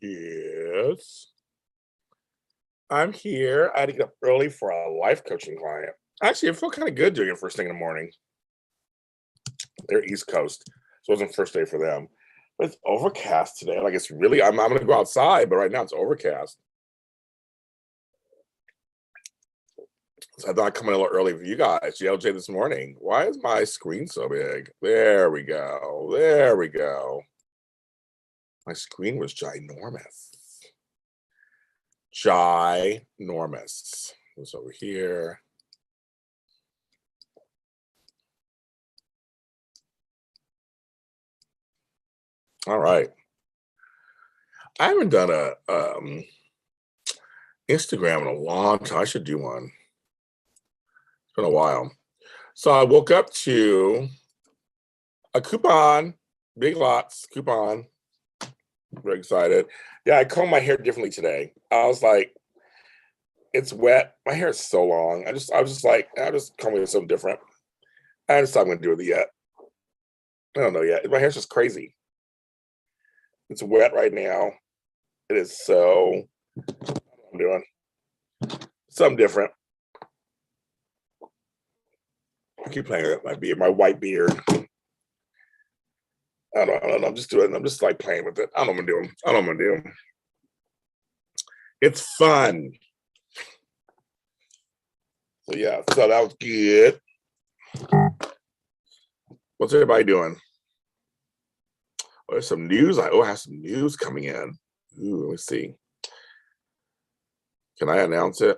Yes, I'm here. I had to get up early for a life coaching client. Actually, I feel kind of good doing it first thing in the morning. They're East Coast, so it wasn't first day for them. But it's overcast today. Like it's really, I'm going to go outside, but right now it's overcast. So I thought I'd come in a little early for you guys. JLJ this morning. Why is my screen so big? There we go. There we go. My screen was ginormous. Ginormous. It's over here. All right. I haven't done a Instagram in a long time. I should do one. It's been a while. So I woke up to a coupon, Big Lots coupon. Very excited. Yeah, I combed my hair differently today. I was like, it's wet. My hair is so long. I was just like, I just combing it something different. I just I'm gonna do it yet. I don't know yet. My hair's just crazy. It's wet right now. It is so. I'm doing something different. I keep playing with my beard, my white beard. I don't know. I'm just doing. I'm just like playing with it. I don't know what I'm doing. I don't know what I'm doing. It's fun. So yeah. So that was good. What's everybody doing? Oh, there's some news. I have some news coming in. Ooh, let me see. Can I announce it?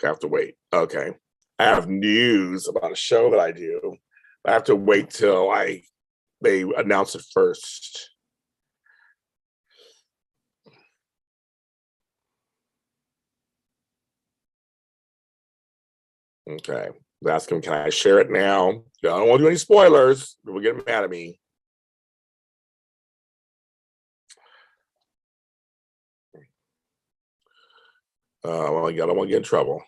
I have to wait. Okay. I have news about a show that I do. I have to wait till they announce it first. Okay. Ask him, can I share it now? I don't want to do any spoilers. People get mad at me. Well, I don't want to get in trouble.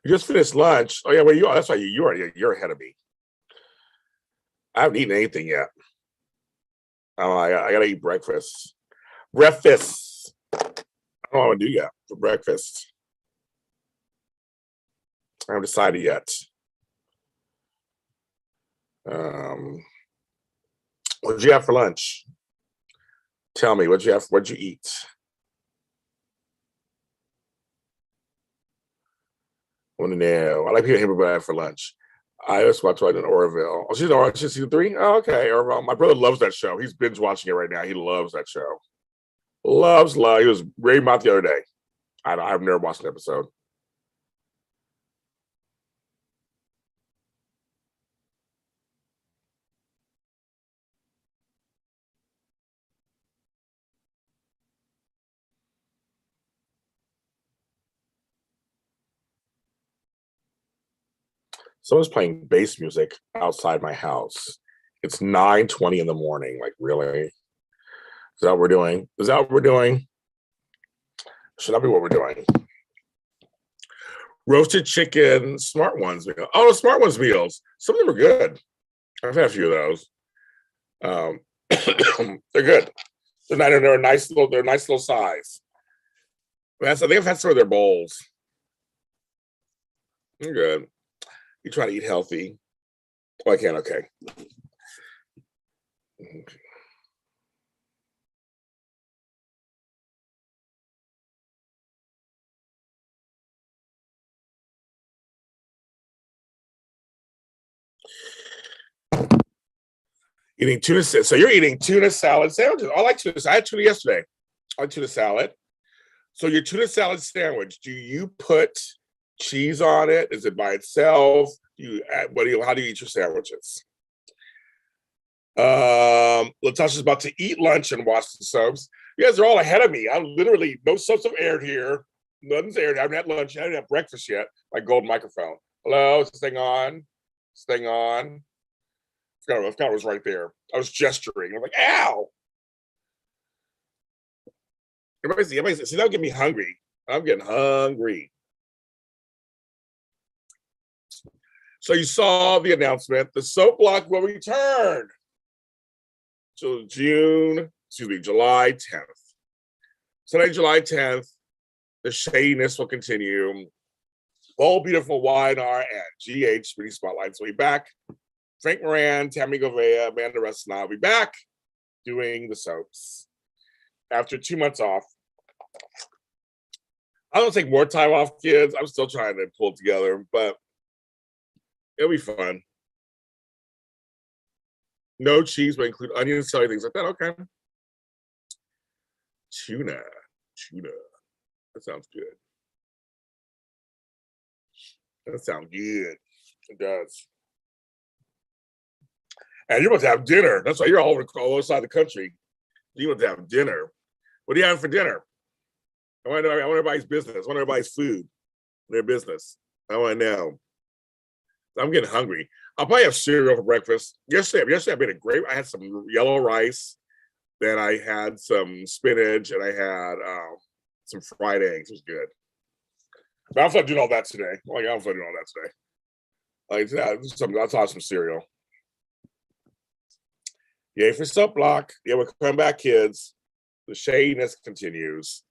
You just finished lunch. Oh yeah, well you are. That's why you're ahead of me. I haven't eaten anything yet. I gotta eat breakfast. Breakfast. I don't know what I'm gonna do yet for breakfast. I haven't decided yet. What did you have for lunch? Tell me, what you have? What'd you eat? I want to know. I like to hear what I have for lunch. I just watched in Orville. Oh, she's season 3? Oh, okay. Orville. My brother loves that show. He's binge watching it right now. He loves that show. Love. He was raving about the other day. I've never watched an episode. Someone's playing bass music outside my house. It's 9:20 in the morning. Like, really? Is that what we're doing? Is that what we're doing? Should that be what we're doing? Roasted chicken, Smart Ones meal. Oh, the Smart Ones meals. Some of them are good. I've had a few of those. They're good. They're a nice little size. I think I've had some of their bowls. They're good. You try to eat healthy. Oh, I can. Okay. Eating tuna. So you're eating tuna salad sandwiches. I like tuna. I had tuna yesterday. I like tuna salad. So your tuna salad sandwich, do you put cheese on it? Is it by itself? How do you eat your sandwiches? Latasha's about to eat lunch and watch the soaps. You guys are all ahead of me. I literally, no soaps have aired here. Nothing's aired. I haven't had lunch. I haven't had breakfast yet. My gold microphone. Hello, is this thing on? This thing on? I forgot it was right there. I was gesturing. I'm like, ow! Everybody see, that'll get me hungry. I'm getting hungry. So you saw the announcement. The soap block will return to July 10th. Today, July 10th, the shadiness will continue. All beautiful YNR and GH Beauty Spotlights will be back. Frank Moran, Tammy Govea, Amanda Resna will be back doing the soaps after 2 months off. I don't take more time off, kids. I'm still trying to pull it together, but it'll be fun. No cheese, but include onions, celery, things like that. Okay. Tuna. That sounds good. That sounds good. It does. And you're about to have dinner. That's why you're all over the other side of the country. You're about to have dinner. What are you having for dinner? I want everybody's business. I want everybody's food, their business. I want to know. I'm getting hungry. I'll probably have cereal for breakfast. Yesterday I made a great. I had some yellow rice. Then I had some spinach, and I had some fried eggs. It was good. But I'm not doing all that today. Like, I'm not doing all that today. Like, I'll toss some cereal. Yay for Soap Block. Yeah, we're coming back, kids. The shadiness continues.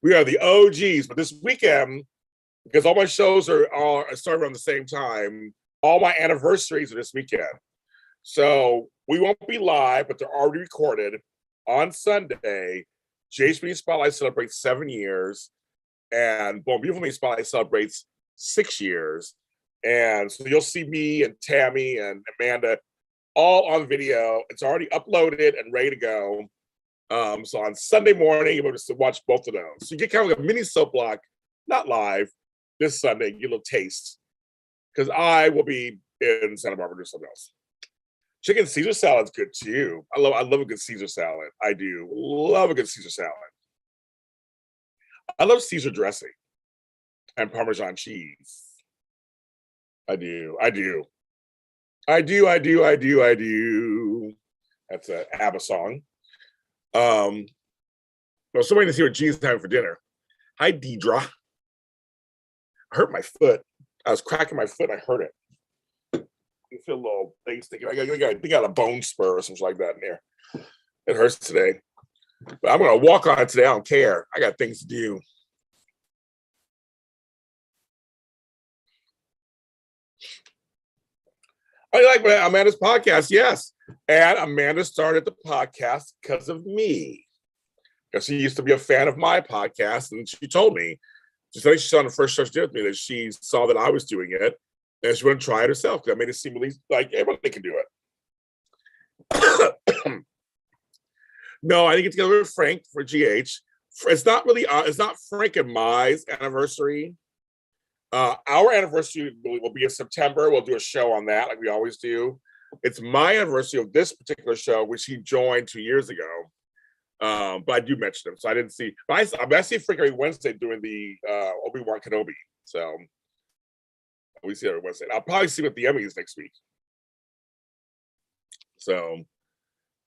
We are the OGs, but this weekend, because all my shows are starting around the same time, all my anniversaries are this weekend. So we won't be live, but they're already recorded. On Sunday, JHB Spotlight celebrates 7 years, and Bon Beautiful Me Spotlight celebrates 6 years. And so you'll see me and Tammy and Amanda all on video. It's already uploaded and ready to go. So on Sunday morning, you'll be able to watch both of those. So you get kind of like a mini soap block, not live, this Sunday, get a little taste. Because I will be in Santa Barbara doing something else. Chicken Caesar salad's good too. I love a good Caesar salad. I do love a good Caesar salad. I love Caesar dressing and Parmesan cheese. I do. That's an ABBA song. Well, somebody to see what G's having for dinner. Hi, Deidre. I hurt my foot. I was cracking my foot and I hurt it. You feel a little thing sticking. I got a bone spur or something like that in there. It hurts today. But I'm going to walk on it today. I don't care. I got things to do. I like Amanda's podcast, yes. And Amanda started the podcast because of me. Because she used to be a fan of my podcast, and she told me, she saw on the first show she did with me that she saw that I was doing it, and she wanted to try it herself, because I made it seem at least like everybody can do it. No, I didn't get together with Frank for GH. It's not really, it's not Frank and Mai's anniversary. Our anniversary will be in September. We'll do a show on that, like we always do. It's my anniversary of this particular show, which he joined 2 years ago. But I do mention him, so I didn't see. But I see Frank every Wednesday doing the Obi-Wan Kenobi. So we see every Wednesday. I'll probably see him at the Emmys next week. So,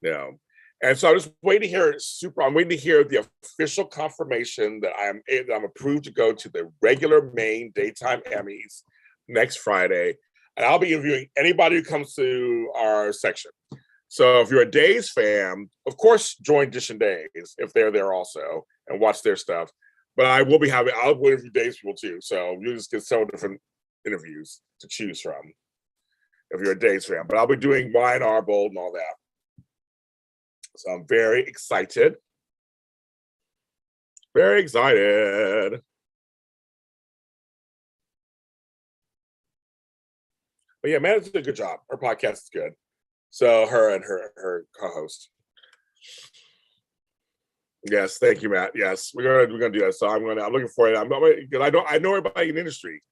yeah. And so I'm just waiting to hear I'm waiting to hear the official confirmation that I'm approved to go to the regular main daytime Emmys next Friday. And I'll be interviewing anybody who comes to our section. So if you're a Days fan, of course, join Dish and Days if they're there also and watch their stuff. But I'll interview Days people too. So you just get several different interviews to choose from if you're a Days fan. But I'll be doing Wine Arbold and all that. So I'm very excited. Very excited. But yeah, Amanda's did a good job. Her podcast is good. So her and her co-host. Yes, thank you, Matt. Yes, we're gonna do that. So I'm looking for it. I know everybody in the industry.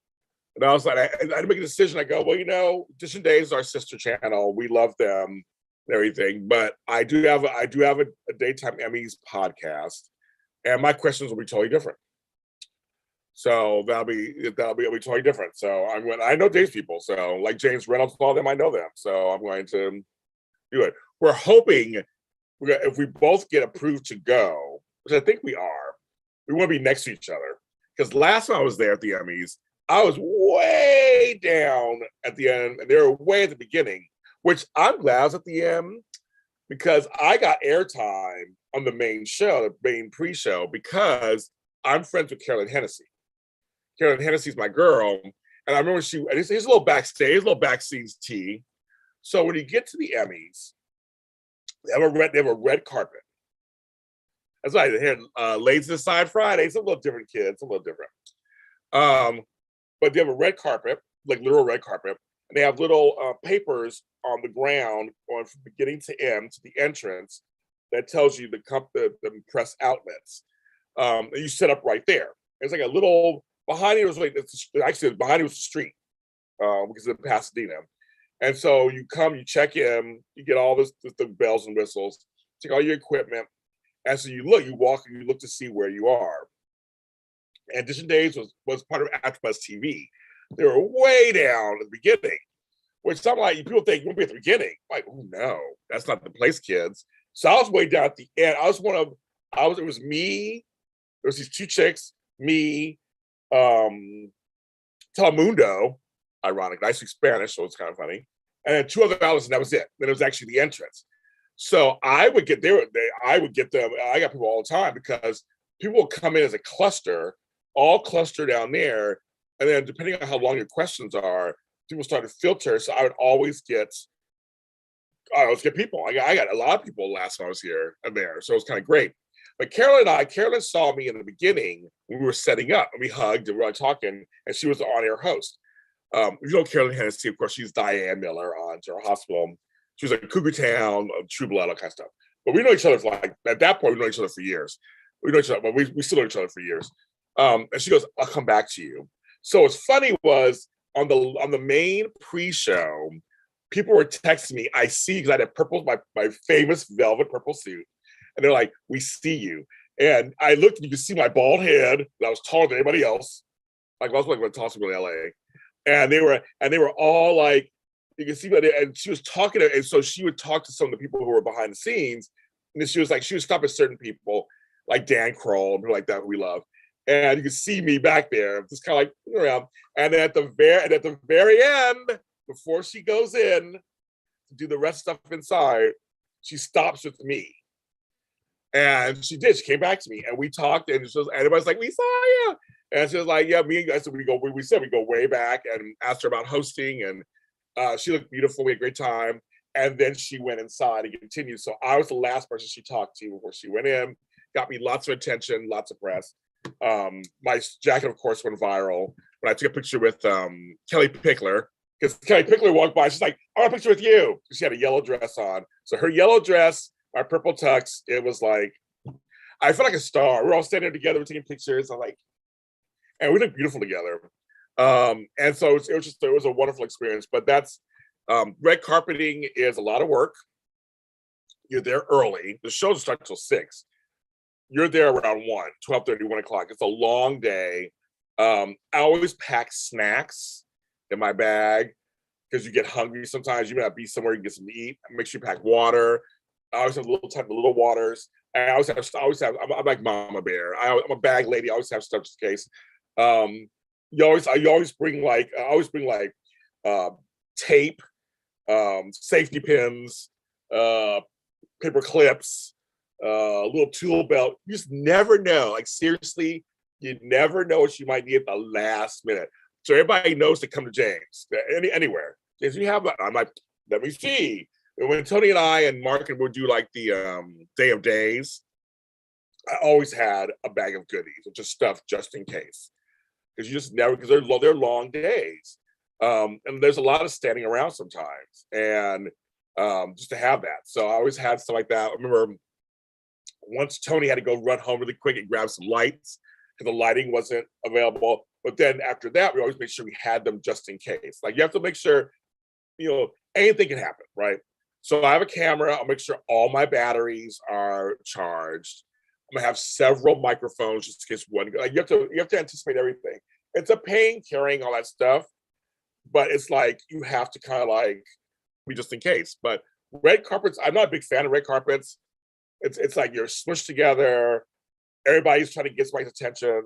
And I was like, I had to make a decision. I go, well, Dish and Days is our sister channel. We love them and everything. But I do have a Daytime Emmys podcast, and my questions will be totally different. So that'll be totally different. So I know Days people. So like James Reynolds and all them, I know them. So I'm going to do it. We're hoping if we both get approved to go, which I think we are, we want to be next to each other. Because last time I was there at the Emmys, I was way down at the end, and they were way at the beginning, which I'm glad I was at the end because I got airtime on the main show, the main pre-show, because I'm friends with Carolyn Hennessy. Carolyn Hennessy's my girl, and I remember and here's a little backstage, a little back scenes tea. So when you get to the Emmys, they have a red carpet. That's why they had Ladies Aside Fridays, a little different kids, a little different. But they have a red carpet, like literal red carpet, and they have little papers on the ground going from beginning to end to the entrance that tells you the press outlets. And you set up right there. It's like a little behind it was like actually behind it was the street because of Pasadena. And so you come, you check in, you get all the bells and whistles, take all your equipment, and so you walk and you look to see where you are. And Edition Days was part of AfterBuzz TV. They were way down at the beginning, which I'm like, people think you won't be at the beginning. I'm like, oh no, that's not the place, kids. So I was way down at the end. It was me, there was these two chicks, me, Telemundo, ironic, I speak Spanish, so it's kind of funny. And then two other outlets, and that was it. Then it was actually the entrance. So I would get them. I got people all the time because people would come in as a cluster, all cluster down there. And then depending on how long your questions are, people start to filter. So I would always get people. I got a lot of people last time I was here and there. So it was kind of great. But Carolyn saw me in the beginning when we were setting up, and we hugged and we were talking, and she was the on-air host. Carolyn Hennessy, of course, she's Diane Miller on General Hospital. She was like Cougar Town, True Blood, all kind of stuff. But we know each other for at that point, we know each other for years. We know each other, but we still know each other for years. And she goes, I'll come back to you. So what's funny was on the main pre-show, people were texting me. I see, because I had purple, my famous velvet purple suit. And they're like, we see you. And I looked, and you could see my bald head. I was taller than anybody else. Like I was like the tallest people in LA. And they were all like, you can see, and she was talking to, and so she would talk to some of the people who were behind the scenes. And then she would stop at certain people, like Dan Kroll, and people like that who we love. And you could see me back there, just kind of like looking around. And at the very end, before she goes in to do the rest stuff inside, she stops with me. And she did. She came back to me, and we talked, and everybody's like, "We saw you." And she was like, "Yeah, me and guys." So we go way back, and asked her about hosting, and she looked beautiful. We had a great time, and then she went inside and continued. So I was the last person she talked to before she went in. Got me lots of attention, lots of press. My jacket, of course, went viral when I took a picture with Kelly Pickler, because Kelly Pickler walked by. She's like, "I want a picture with you." She had a yellow dress on, so her yellow dress, my purple tux, it was like, I felt like a star. We're all standing there together, we're taking pictures. And we look beautiful together. And so it was a wonderful experience. But that's red carpeting is a lot of work. You're there early. The show doesn't start till 6. You're there around 1, 12:30, 1 o'clock. It's a long day. I always pack snacks in my bag because you get hungry sometimes. You may not be somewhere you can get something to eat. Make sure you pack water. I always have little waters. I always have. I'm like Mama Bear. I'm a bag lady. I always have stuff just in case. You always bring tape, safety pins, paper clips, a little tool belt. You just never know. Like seriously, you never know what you might need at the last minute. So everybody knows to come to James anywhere. If you have, I'm like, let me see. When Tony and I and Mark would do like the Day of Days, I always had a bag of goodies, just stuff just in case. Because you just never, because they're long days. And there's a lot of standing around sometimes. And just to have that. So I always had stuff like that. I remember once Tony had to go run home really quick and grab some lights because the lighting wasn't available. But then after that, we always make sure we had them just in case. Like you have to make sure, anything can happen, right? So I have a camera. I'll make sure all my batteries are charged. I'm gonna have several microphones just in case one. Like you have to anticipate everything. It's a pain carrying all that stuff, but it's like you have to kind of like be just in case. But red carpets, I'm not a big fan of red carpets. It's like you're smushed together. Everybody's trying to get somebody's attention.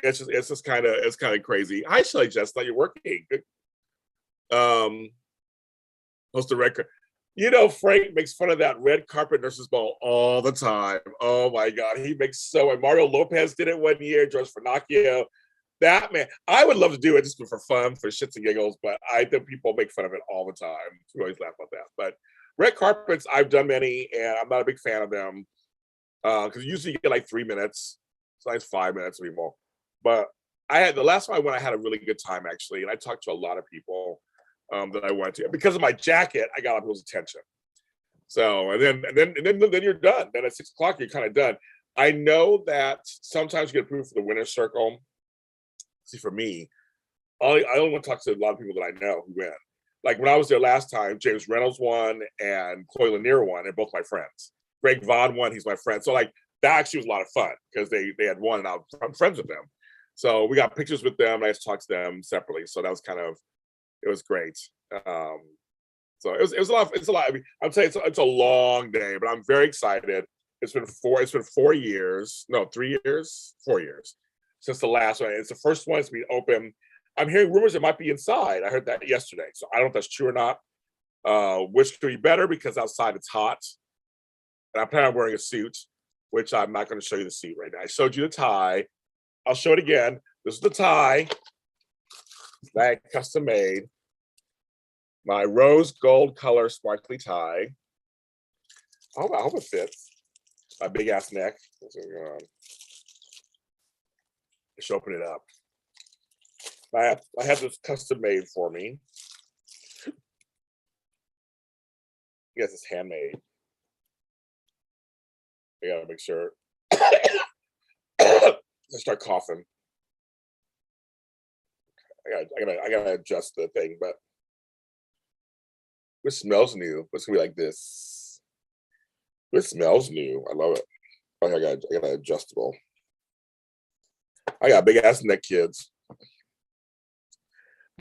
it's kind of crazy. Hi, Shelly Jess, thought you're working. Post the record. You know, Frank makes fun of that red carpet nurses ball all the time. Oh my God, he makes so. And Mario Lopez did it one year. George Finocchio. That man, I would love to do it just for fun, for shits and giggles. But I think people make fun of it all the time. We always laugh about that. But red carpets, I've done many, and I'm not a big fan of them because usually you get like 3 minutes, sometimes 5 minutes, people. But I had the last time I went, I had a really good time actually, and I talked to a lot of people that I went to. Because of my jacket, I got people's attention. So and then you're done. Then at 6 o'clock, you're kind of done. I know that sometimes you get approved for the winner's circle. See, for me, I only want to talk to a lot of people that I know who win. Like when I was there last time, James Reynolds won and Chloe Lanier won, and both my friends. Greg Vaughn won, he's my friend. So like that actually was a lot of fun because they had won, and I'm friends with them. So we got pictures with them. I just talked to them separately. So that was it was great. So it was a lot. It's a lot. I mean, I'm saying it's a long day, but I'm very excited. It's been 4 years, no, 3 years, 4 years since the last one. It's the first one. It's been open. I'm hearing rumors it might be inside. I heard that yesterday, so I don't know if that's true or not. Which could be better because outside it's hot, and I'm planning on wearing a suit, which I'm not going to show you the suit right now. I showed you the tie. I'll show it again. This is the tie that I custom made. My rose gold color sparkly tie. I hope it fits. My big ass neck. Let's open it up. I have this custom made for me. Yes, it's handmade. I gotta make sure. I start coughing. I gotta adjust the thing, but it smells new. It's gonna be like this. It smells new. I love it. Okay, I got an adjustable. I got big ass neck, kids.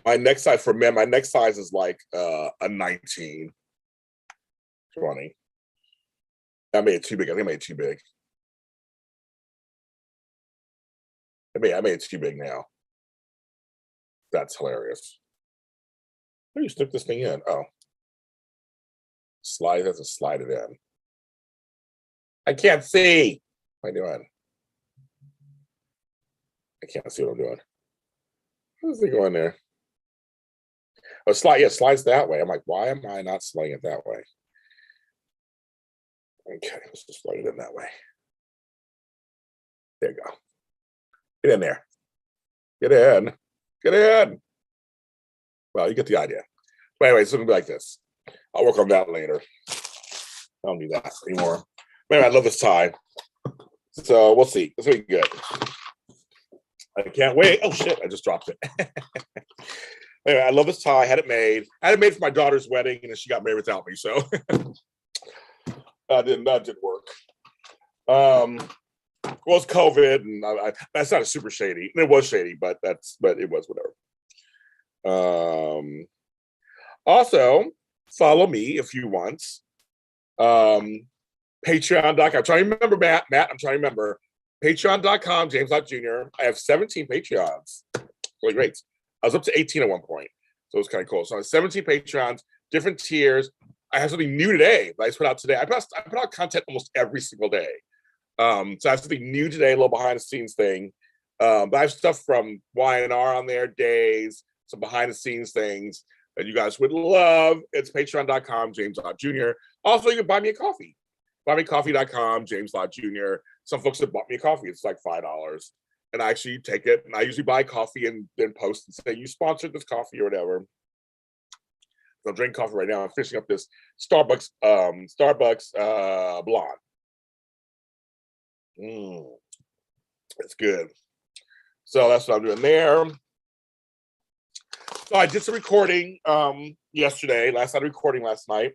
My neck size for men, my neck size is like a 19, 20. I made it too big. I think I made it too big. I made it too big now. That's hilarious. How do you stick this thing in? Oh. Slide, has to slide it in. I can't see. What am I doing? I can't see what I'm doing. How does it go in there? Oh, slides that way. I'm like, why am I not sliding it that way? Okay, let's just slide it in that way. There you go. Get in there. Get in. Get in. Well, you get the idea. But anyway, it's going to be like this. I'll work on that later. I don't do that anymore. But anyway, I love this tie. So we'll see. It's going to be good. I can't wait. Oh, shit. I just dropped it. Anyway, I love this tie. I had it made. I had it made for my daughter's wedding, and then she got married without me. So that didn't work. Well, it's COVID, and that's not a super shady. It was shady, but it was whatever. Also, follow me if you want. Patreon.com. I'm trying to remember, Matt. I'm trying to remember. Patreon.com, James Lott Jr. I have 17 Patreons. Really great. I was up to 18 at one point, so it was kind of cool. So I have 17 Patreons, different tiers. I have something new today that I just put out today. I put out content almost every single day. So I have something new today, a little behind the scenes thing. But I have stuff from Y&R on there, days, some behind the scenes things that you guys would love. It's patreon.com, James Lott Jr. Also, you can buy me a coffee. Buymeacoffee.com, James Lott Jr. Some folks have bought me a coffee. It's like $5. And I actually take it, and I usually buy coffee and then post and say, you sponsored this coffee or whatever. So I'm drinking coffee right now. I'm finishing up this Starbucks blonde. It's good. So that's what I'm doing there. So I did some recording yesterday. Recording last night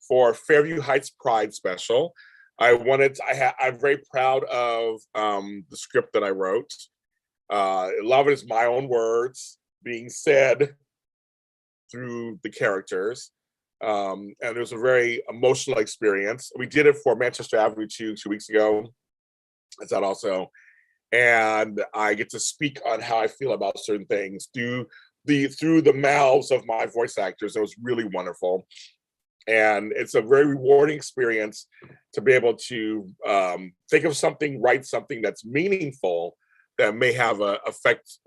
for Fairview Heights Pride special. I'm very proud of the script that I wrote. A lot of it is my own words being said through the characters. And it was a very emotional experience. We did it for Manchester Avenue 2 weeks ago. That's that also. and I get to speak on how I feel about certain things through the mouths of my voice actors. It was really wonderful. And it's a very rewarding experience to be able to think of something, write something that's meaningful, that may have a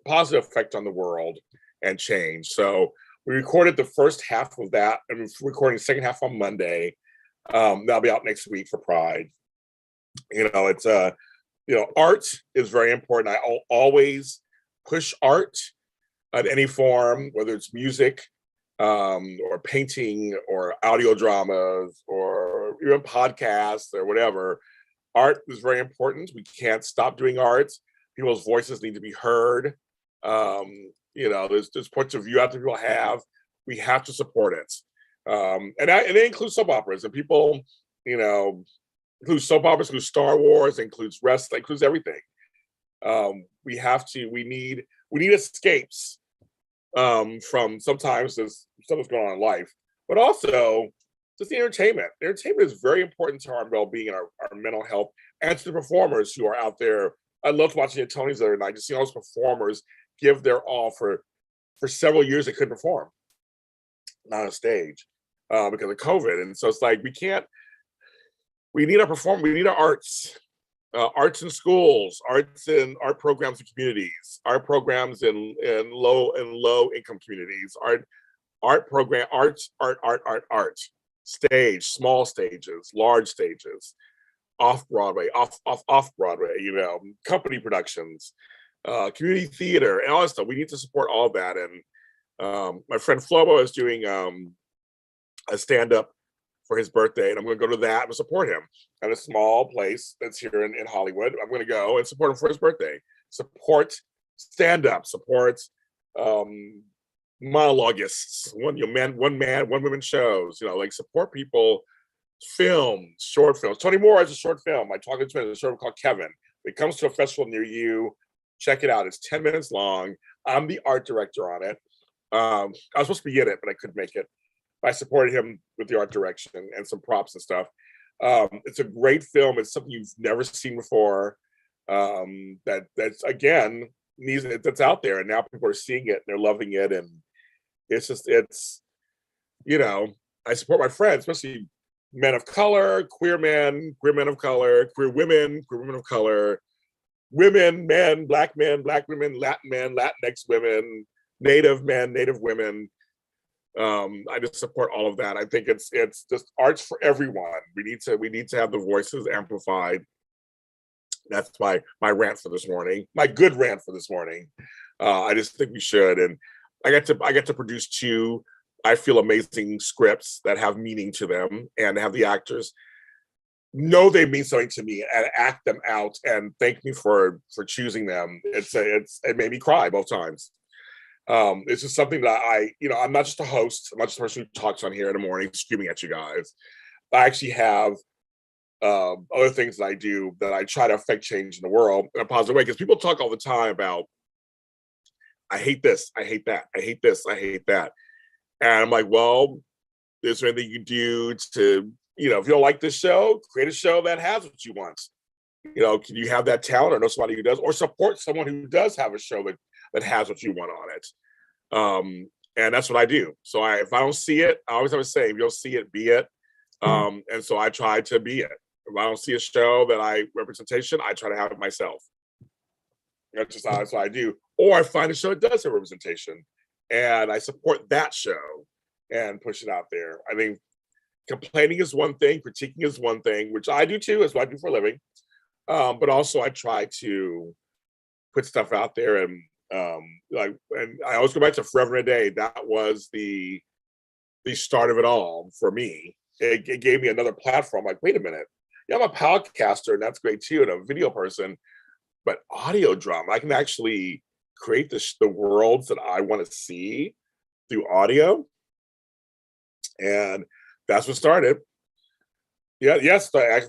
positive effect on the world and change. So we recorded the first half of that, and we're recording the second half on Monday. That'll be out next week for Pride. It's art is very important. I always push art in any form, whether it's music, or painting, or audio dramas, or even podcasts, or whatever. Art is very important. We can't stop doing art. People's voices need to be heard. There's points of view out there people have. We have to support it. And it includes soap operas, and people, includes soap operas, includes Star Wars, includes wrestling, includes everything. We need escapes from sometimes this stuff that's going on in life, but also just the entertainment. Entertainment is very important to our well-being and our mental health, and to the performers who are out there. I loved watching the Tonys the other night, just seeing all those performers give their all for several years. They couldn't perform, not on stage, because of COVID. And so it's like, we need our arts. Arts in schools, arts in art programs in communities, art programs in low income communities, art, stage, small stages, large stages, off Broadway, off Broadway, company productions, community theater, and all that stuff. We need to support all that. And my friend Flobo is doing a stand-up for his birthday, and I'm going to go to that and support him at a small place that's here in Hollywood. I'm going to go and support him for his birthday. Support stand-up, support monologuists, one man, one woman shows, support people, films, short films. Tony Moore has a short film. I talked to him in a short film called Kevin. It comes to a festival near you. Check it out. It's 10 minutes long. I'm the art director on it. I was supposed to be in it, but I couldn't make it. I supported him with the art direction and some props and stuff. It's a great film. It's something you've never seen before. That's again that's out there, and now people are seeing it and they're loving it. And it's I support my friends, especially men of color, queer men of color, queer women of color, women, men, black women, Latin men, Latinx women, Native men, Native women. I just support all of that. I think it's just arts for everyone. We need to have the voices amplified. That's my rant for this morning. My good rant for this morning. I just think we should. And I get to produce 2, I feel, amazing scripts that have meaning to them, and have the actors know they mean something to me and act them out and thank me for choosing them. It made me cry both times. It's just something that I'm not just a host. I'm not just a person who talks on here in the morning screaming at you guys. I actually have other things that I do that I try to affect change in the world in a positive way. Because people talk all the time about, I hate this, I hate that, I hate this, I hate that. And I'm like, well, is there anything you do to, if you don't like this show, create a show that has what you want? Can you have that talent, or know somebody who does, or support someone who does have a show that has what you want on it? And that's what I do. So if I don't see it, I always have a saying, if you don't see it, be it. And so I try to be it. If I don't see a show that representation, I try to have it myself. That's what I do. Or I find a show that does have representation, and I support that show and push it out there. I think complaining is one thing, critiquing is one thing, which I do too, is what I do for a living. But also I try to put stuff out there, and and I always go back to Forever and a Day. That was the start of it all for me. It gave me another platform. Like, wait a minute, I'm a podcaster, and that's great too, and a video person, but audio drama, I can actually create the worlds that I want to see through audio, and that's what started. Starship had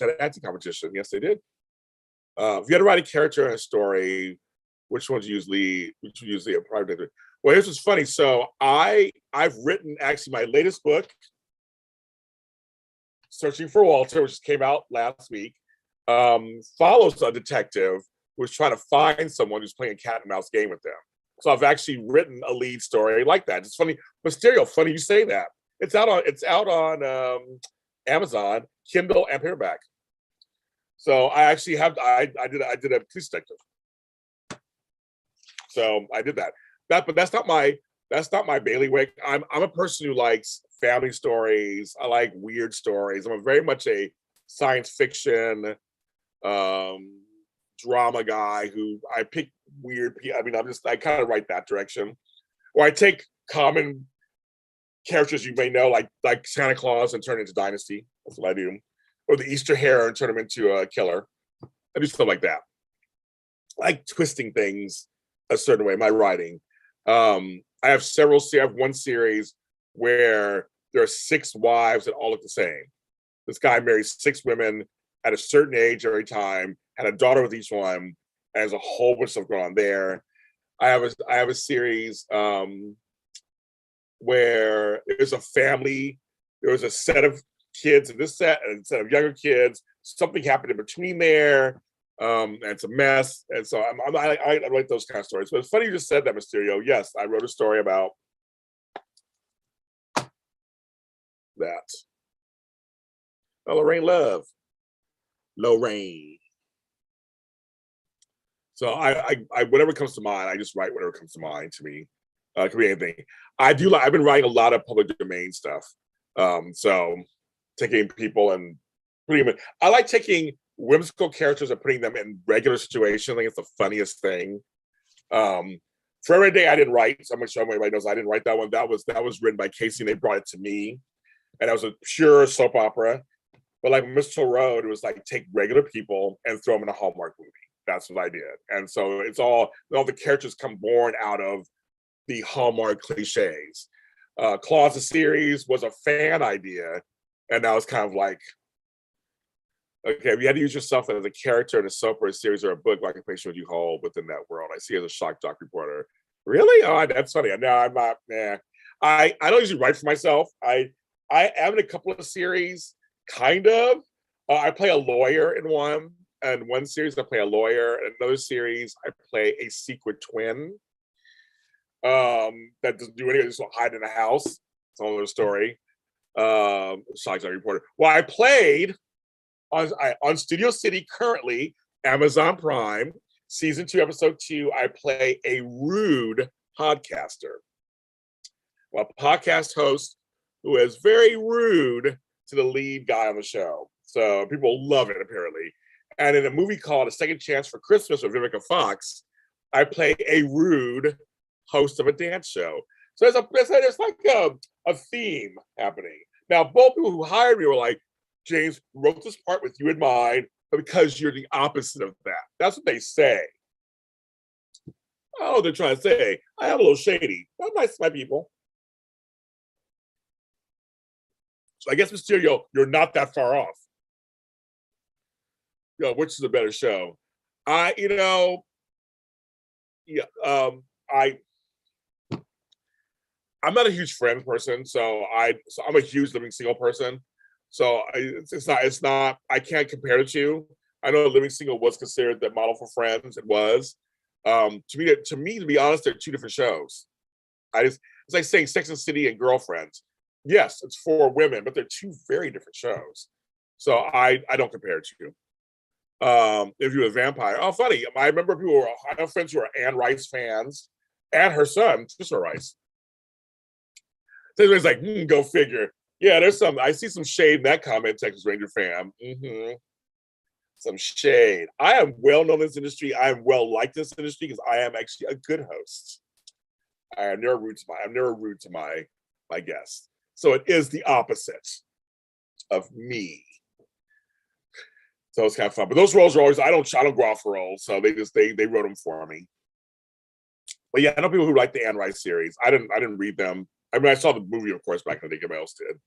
an acting competition. Yes, they did. If you had to write a character in a story, which one's usually a private? Well, here's what's funny. So I've written actually my latest book, Searching for Walter, which came out last week. follows a detective who's trying to find someone who's playing a cat and mouse game with them. So I've actually written a lead story like that. It's funny, Mysterio. Funny you say that. It's out on Amazon, Kindle, and paperback. So I actually have I did a police detective. So I did that. But that's not my bailiwick. I'm a person who likes family stories. I like weird stories. I'm very much a science fiction drama guy who I pick weird. I mean, I kind of write that direction. Or I take common characters you may know, like Santa Claus, and turn it into Dynasty. That's what I do. Or the Easter Hare and turn him into a killer. I do stuff like that. I like twisting things a certain way. My writing. I have one series where there are 6 wives that all look the same. This guy marries 6 women at a certain age every time, had a daughter with each one, and there's a whole bunch of stuff going on there. I have a series where there's a family, there was a set of kids in this set and a set of younger kids. Something happened in between there. And it's a mess. And so I write those kind of stories. But it's funny you just said that, Mysterio. Yes, I wrote a story about that. Oh, Lorraine Love. Lorraine. So I whatever comes to mind, I just write whatever comes to mind to me. It could be anything. I've been writing a lot of public domain stuff. So taking people and putting them in. I like taking whimsical characters and putting them in regular situations. I think it's the funniest thing. For Every Day I didn't write, so I'm sure everybody knows I didn't write that one. That was written by Casey and they brought it to me. And that was a pure soap opera. But like Mr. Road, it was like take regular people and throw them in a Hallmark movie. That's what I did. And so it's all the characters come born out of the Hallmark cliches. Claus the series was a fan idea. And that was kind of like, okay, if you had to use yourself as a character in a soap or a series or a book, like a patient would you hold within that world? I see as a shock doc reporter. Really? Oh, that's funny. No, I'm not. Nah. I don't usually write for myself. I am in a couple of series, kind of. I play a lawyer in one. And one series, I play a lawyer. In another series, I play a secret twin that doesn't do anything, just hide in a house. It's another story. Shock doc reporter. Well, I played on Studio City currently, Amazon Prime, season 2, episode 2, I play a rude podcaster. Well, a podcast host who is very rude to the lead guy on the show. So people love it, apparently. And in a movie called A Second Chance for Christmas with Vivica Fox, I play a rude host of a dance show. So there's like a theme happening. Now, both people who hired me were like, James, wrote this part with you in mind because you're the opposite of that. That's what they say. Oh, they're trying to say, I am a little shady. I'm nice to my people. So I guess, Mysterio, you're not that far off. Which is a better show? I'm not a huge Friends person, so I'm a huge Living Single person. So it's not. I can't compare the two. I know Living Single was considered the model for Friends. It was. To me, to be honest, they're 2 different shows. It's like saying Sex and the City and Girlfriends. Yes, it's for women, but they're 2 very different shows. So I don't compare the 2. If you're a vampire, oh, funny. I remember I have friends who are Anne Rice fans, and her son, Sister Rice. So it's like, go figure. Yeah, I see some shade in that comment, Texas Ranger fan. Some shade. I am well known in this industry. I am well liked in this industry because I am actually a good host. I'm never rude to my guests. So it is the opposite of me. So it's kind of fun. But those roles are always, I don't go out for roles. So they wrote them for me. But yeah, I know people who write the Anne Rice series. I didn't read them. I mean, I saw the movie, of course, back in the day. Everybody else did.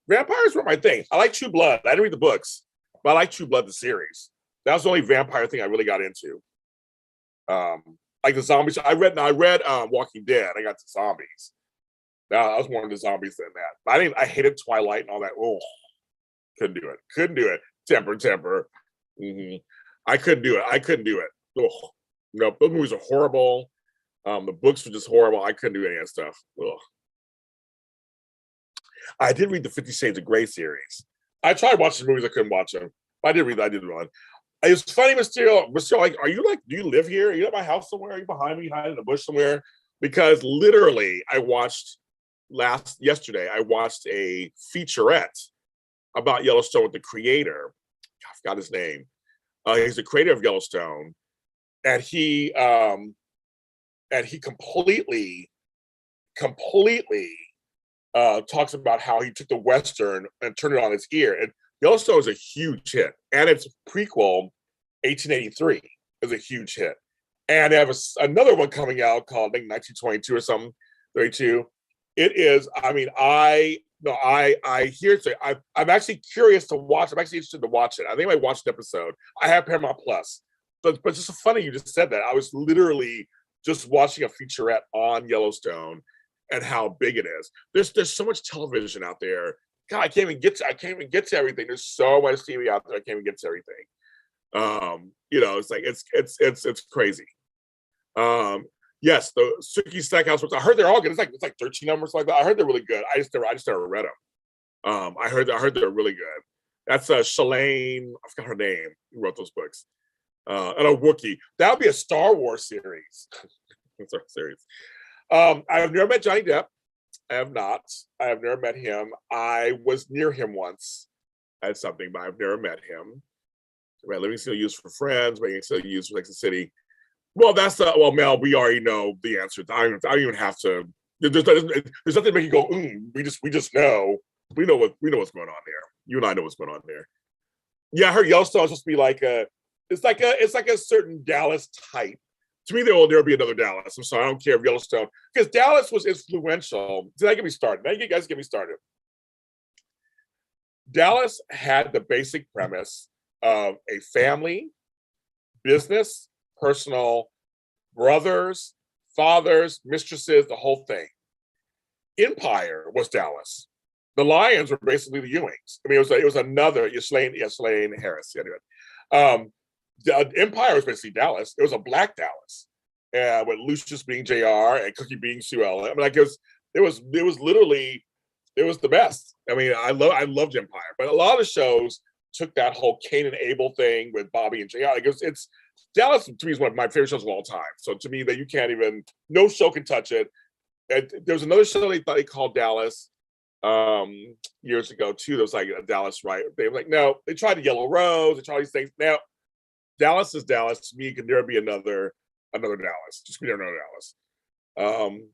Vampires were my thing. I like True Blood. I didn't read the books, but I like True Blood, the series. That was the only vampire thing I really got into. Like the zombies. I read Walking Dead. I got the zombies. Now I was more into zombies than that. I hated Twilight and all that. Oh, couldn't do it. Temper. I couldn't do it. Ugh. No, those movies are horrible. The books were just horrible. I couldn't do any of that stuff. Ugh. I did read the 50 Shades of Grey series. I tried watching movies. I couldn't watch them. I did read that. I did one. It was funny, Mysterio. Like, are you like, do you live here? Are you at my house somewhere? Are you behind me, hiding in the bush somewhere? Because literally, yesterday, I watched a featurette about Yellowstone with the creator. I forgot his name. He's the creator of Yellowstone, and he completely talks about how he took the Western and turned it on its ear. And Yellowstone is a huge hit, and its prequel, 1883, is a huge hit. And they have another one coming out called, I think, 1922 or something, 32. It is. I mean, I hear it. I'm actually curious to watch. I'm actually interested to watch it. I think I watched an episode. I have Paramount Plus, but it's just funny you just said that. I was literally just watching a featurette on Yellowstone and how big it is. There's so much television out there. God, I can't even get to everything. There's so much TV out there. I can't even get to everything. It's like it's crazy. Yes, the Suki Stackhouse books. I heard they're all good. It's like 13 numbers like that. I heard they're really good. I just never read them. I heard they're really good. That's Shalane. I forgot her name. Who wrote those books? And a Wookiee. That would be a Star Wars series. I have never met Johnny Depp. I have not. I have never met him. I was near him once at something, but I've never met him. My living still used for Friends, making still used for Sex and the City. Well, Mel, we already know the answer. I don't even have to. There's nothing to make you go. We just know. We know what's going on there. You and I know what's going on there. Yeah, I heard Yellowstone is supposed to be like it's like a certain Dallas type. To me, there will never be another Dallas. I'm sorry, I don't care if Yellowstone, because Dallas was influential. Did I get me started? Now you guys get me started. Dallas had the basic premise of a family, business, personal, brothers, fathers, mistresses, the whole thing. Empire was Dallas. The Lions were basically the Ewings. I mean, it was another Yslane Harris. Anyway, the Empire was basically Dallas. It was a black Dallas, with Lucius being JR and Cookie being Sue Ellen. I mean, like it was literally the best. I mean, I loved Empire, but a lot of shows took that whole Cain and Abel thing with Bobby and JR. Like it's Dallas to me is one of my favorite shows of all time. So to me, that you can't even, no show can touch it. And there was another show they called Dallas years ago too. There was like a Dallas, right? They were like, no, they tried the Yellow Rose, they tried these things. Now Dallas is Dallas. To me, can never be another Dallas. Just be another Dallas.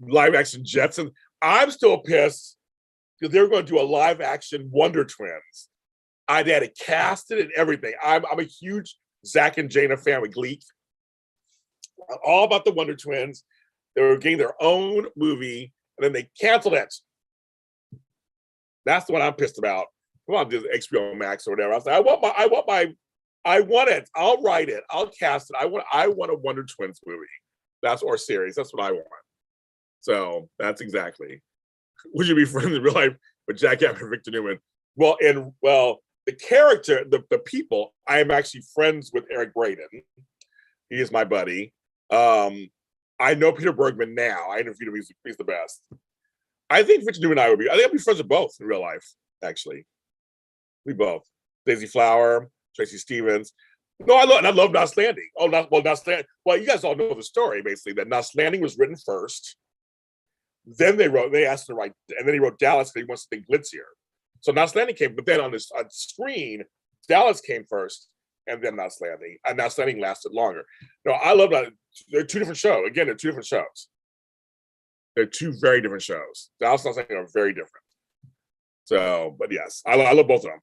Live action Jetson. I'm still pissed because they were going to do a live action Wonder Twins. I had it casted and everything. I'm a huge Zach and Jana fan with Gleek. All about the Wonder Twins. They were getting their own movie, and then they canceled it. That's the one I'm pissed about. Come on, HBO Max or whatever. I was like, I want it. I'll write it. I'll cast it. I want a Wonder Twins movie. Or series. That's what I want. So that's exactly. Would you be friends in real life with Jack Abbott and Victor Newman? The character, the people, I am actually friends with Eric Braeden. He is my buddy. I know Peter Bergman now. I interviewed him. He's the best. I think Victor Newman and I would be. I think I'd be friends with both in real life, actually. We both. Daisy Flower, Tracy Stevens. No, I love Knots Landing. Knots Landing. Well, you guys all know the story, basically, that Knots Landing was written first. Then they asked him to write, and then he wrote Dallas because he wants to think glitzier. So Knots Landing came, but then on screen, Dallas came first, and then Knots Landing. And Knots Landing lasted longer. No, I love that. They're two different shows. Again, they're two different shows. They're two very different shows. Dallas and Knots Landing are very different. So, but yes, I love both of them.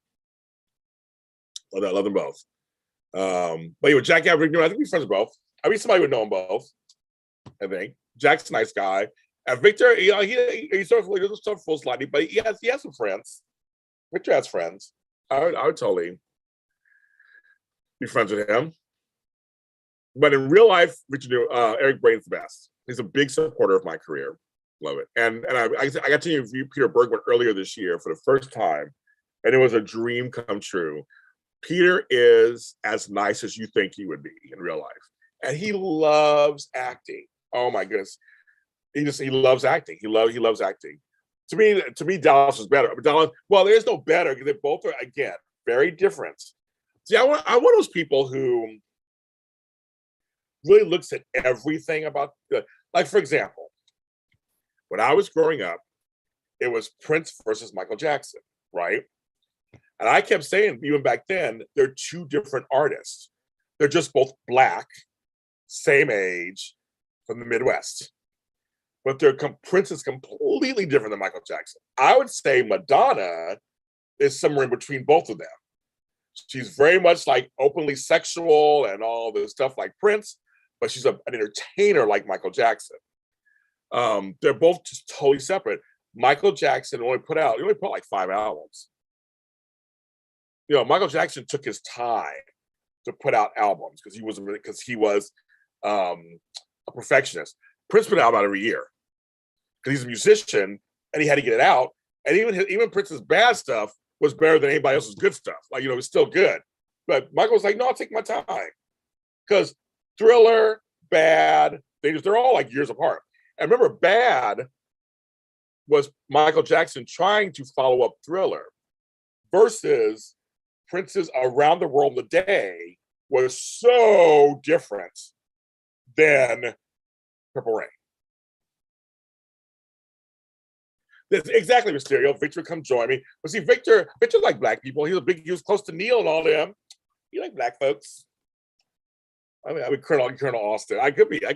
I love them both. But with Jack Abbott, I think we're friends with both. I mean, somebody would know them both. I think Jack's a nice guy. And Victor, he's sort of full slightly, but he has some friends. Victor has friends. I would totally be friends with him. But in real life, Eric Braeden's the best. He's a big supporter of my career. Love it. And I got to interview Peter Bergman earlier this year for the first time, and it was a dream come true. Peter is as nice as you think he would be in real life. And he loves acting. Oh my goodness. He loves acting. He loves acting. To me, Dallas was better. But Dallas, well, there's no better because they both are, again, very different. See, I'm one of those people who really looks at everything about, like, for example, when I was growing up, it was Prince versus Michael Jackson, right? And I kept saying, even back then, they're two different artists. They're just both black, same age, from the Midwest. But Prince is completely different than Michael Jackson. I would say Madonna is somewhere in between both of them. She's very much like openly sexual and all this stuff like Prince, but she's an entertainer like Michael Jackson. They're both just totally separate. Michael Jackson only put out like 5 albums. You know, Michael Jackson took his time to put out albums because he was a perfectionist. Prince put out about every year because he's a musician and he had to get it out. And even Prince's bad stuff was better than anybody else's good stuff. Like, you know, it was still good. But Michael was like, no, I'll take my time. Because Thriller, Bad, they're all like years apart. And remember, Bad was Michael Jackson trying to follow up Thriller versus Prince's Around the World in a Day was so different than Purple Rain. That's exactly, Mysterio. Victor, come join me. But see, Victor like black people. He was close to Neil and all them. He like black folks. I mean, Colonel Austin. I could be. I'd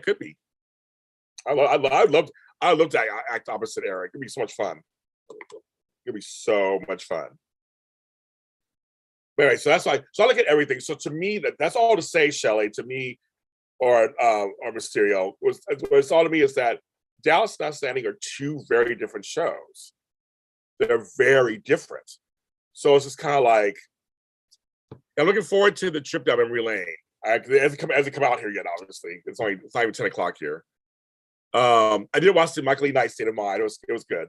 love to act opposite Eric. It'd be so much fun. It'd be so much fun. But anyway, so that's why. So I look at everything. So to me, that's all to say, Shelley. To me, or Mysterio was all to me is that Dallas Not Standing are two very different shows. They're very different. So it's just kind of like I'm looking forward to the trip down memory lane. As it come out here yet, obviously. It's not even 10 o'clock here. I did watch the Michael E. Knight State of Mind. It was good.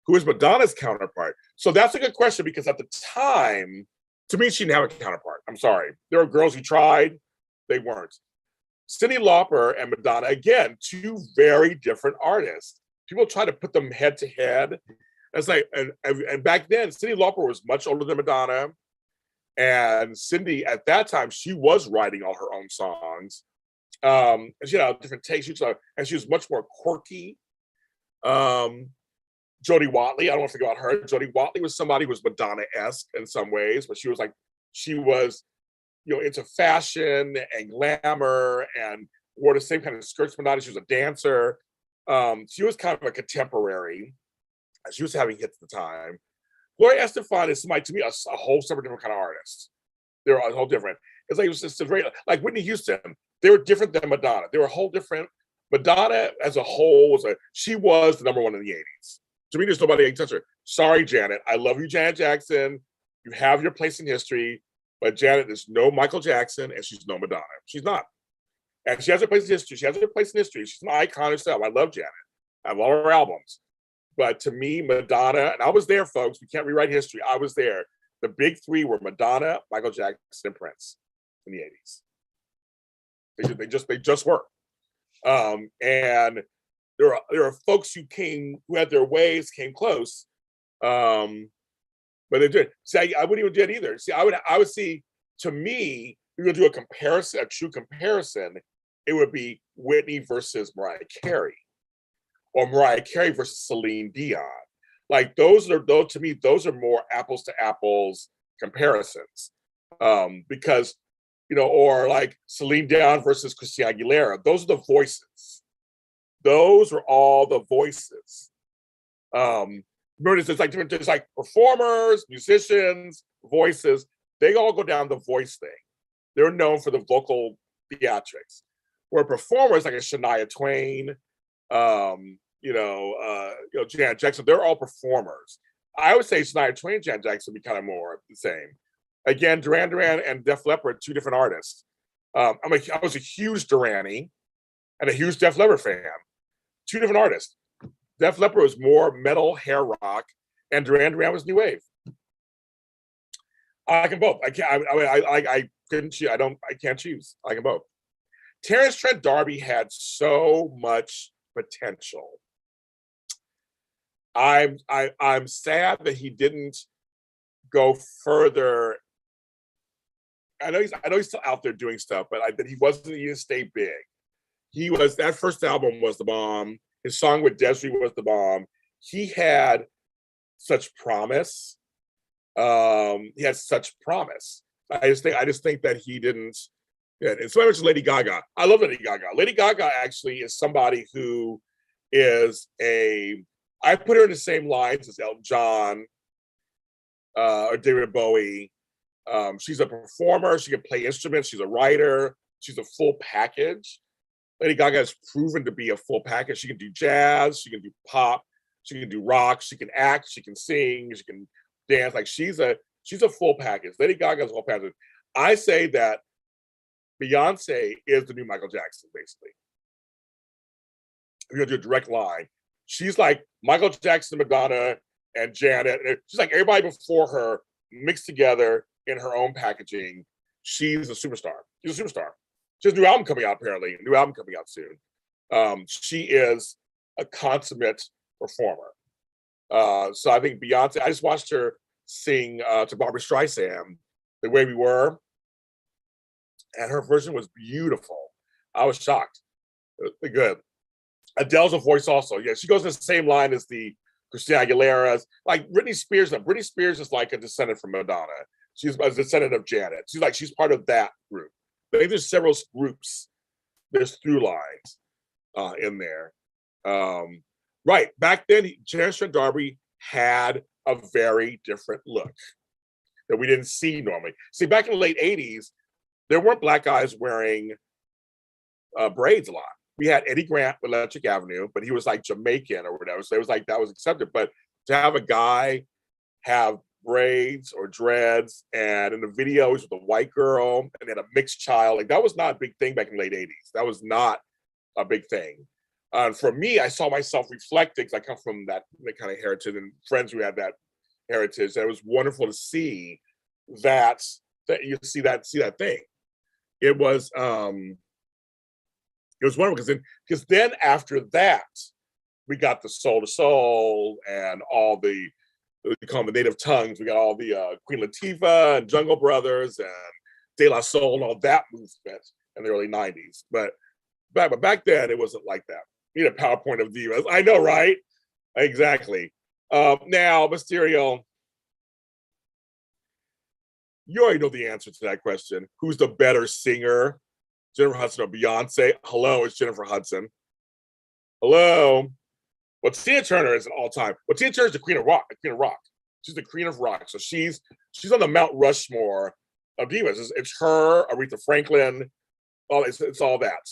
Who is Madonna's counterpart? So that's a good question because at the time, to me, she didn't have a counterpart. I'm sorry. There were girls who tried, they weren't. Cyndi Lauper and Madonna, again, two very different artists. People try to put them head to head. It's like, and back then, Cyndi Lauper was much older than Madonna. And Cyndi, at that time, she was writing all her own songs. And she had a different taste. And she was much more quirky. Jodie Watley, I don't want to forget about her. Jodie Watley was somebody who was Madonna-esque in some ways, but she was into fashion and glamour and wore the same kind of skirts Madonna. She was a dancer. She was kind of a contemporary. She was having hits at the time. Gloria Estefan is somebody, to me, a whole separate different kind of artist. They're a whole different. It's like it was just a very, like Whitney Houston. They were different than Madonna. They were a whole different. Madonna as a whole she was the number one in the 80s. To me, there's nobody that can touch her. Sorry, Janet. I love you, Janet Jackson. You have your place in history, but Janet is no Michael Jackson and she's no Madonna. She's not. And she has her place in history. She has her place in history. She's an icon herself. I love Janet. I have all her albums. But to me, Madonna, and I was there, folks. We can't rewrite history. I was there. The big three were Madonna, Michael Jackson, and Prince in the 80s. They just were. And there are folks who had their ways, came close, but they did. See, I wouldn't even do it either. See, I would see. To me, if you're gonna do a true comparison, it would be Whitney versus Mariah Carey, or Mariah Carey versus Celine Dion. Like those to me, those are more apples to apples comparisons, because or like Celine Dion versus Christina Aguilera. Those are the voices. Those are all the voices. Remember, there's like performers, musicians, voices. They all go down the voice thing. They're known for the vocal theatrics. Where performers like a Shania Twain, Janet Jackson, they're all performers. I would say Shania Twain and Janet Jackson would be kind of more the same. Again, Duran Duran and Def Leppard, two different artists. I was a huge Duranie and a huge Def Leppard fan. Two different artists. Def Leppard was more metal, hair rock, and Duran Duran was new wave. I like them both. I can't. I mean, I couldn't choose. I can't choose. I like them both. Terrence Trent D'Arby had so much potential. I'm sad that he didn't go further. I know he's still out there doing stuff, but that he didn't stay big. That first album was the bomb. His song with Desiree was the bomb. He had such promise. He had such promise. I just think that he didn't. Yeah, and so much Lady Gaga. I love Lady Gaga. Lady Gaga actually is somebody who is I put her in the same lines as Elton John or David Bowie. She's a performer. She can play instruments. She's a writer. She's a full package. Lady Gaga has proven to be a full package. She can do jazz. She can do pop. She can do rock. She can act. She can sing. She can dance. Like she's a full package. Lady Gaga is a full package. I say that Beyonce is the new Michael Jackson, basically. If you're gonna do a direct line, she's like Michael Jackson, Madonna, and Janet. She's like everybody before her mixed together in her own packaging. She's a superstar. She's a superstar. She has a new album coming out, apparently. A new album coming out soon. She is a consummate performer. So I think Beyonce, I just watched her sing to Barbra Streisand, The Way We Were. And her version was beautiful. I was shocked. Good. Adele's a voice also. Yeah, she goes in the same line as the Christina Aguilera's. Like Britney Spears. Britney Spears is like a descendant from Madonna. She's a descendant of Janet. She's part of that group. I think there's several groups. There's through lines in there. Right. Back then, Terrence Trent D'Arby had a very different look that we didn't see normally. See, back in the late 80s, there weren't black guys wearing braids a lot. We had Eddie Grant with Electric Avenue, but he was like Jamaican or whatever. So it was like that was accepted. But to have a guy have braids or dreads, and in the video he's with a white girl and then a mixed child, like that was not a big thing back in the late 80s. That was not a big thing. For me, I saw myself reflecting because I come from that kind of heritage and friends who had that heritage. And it was wonderful to see that you see that thing. It was wonderful because then after that we got the Soul to Soul and all the we call them the native tongues. We got all the Queen Latifah and Jungle Brothers and De La Soul and all that movement in the early 90s. But back then it wasn't like that. You need a PowerPoint of divas. I know, right? Exactly. Now, Mysterio, you already know the answer to that question. Who's the better singer? Jennifer Hudson or Beyonce? Hello, it's Jennifer Hudson. Hello. Well, Tina Turner is an all-time. Well, Tina Turner is the queen of rock. She's the queen of rock. So she's on the Mount Rushmore of divas. It's her, Aretha Franklin. It's all that.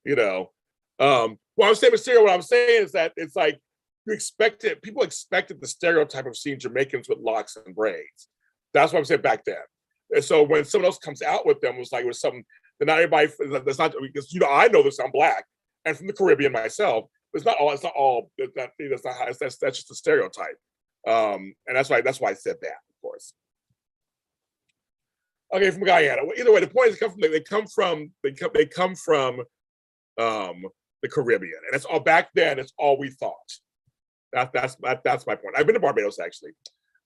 You know. What I'm saying is that it's like people expected the stereotype of seeing Jamaicans with locks and braids. That's what I'm saying back then. And so when someone else comes out with them, it was something that not everybody. That's not because I know this. I'm black and from the Caribbean myself. It's not all. That's just a stereotype. And that's why I said that, of course. Okay, from Guyana. Either way, the point is they come from the Caribbean, and it's all back then. It's all we thought. That's my point. I've been to Barbados actually.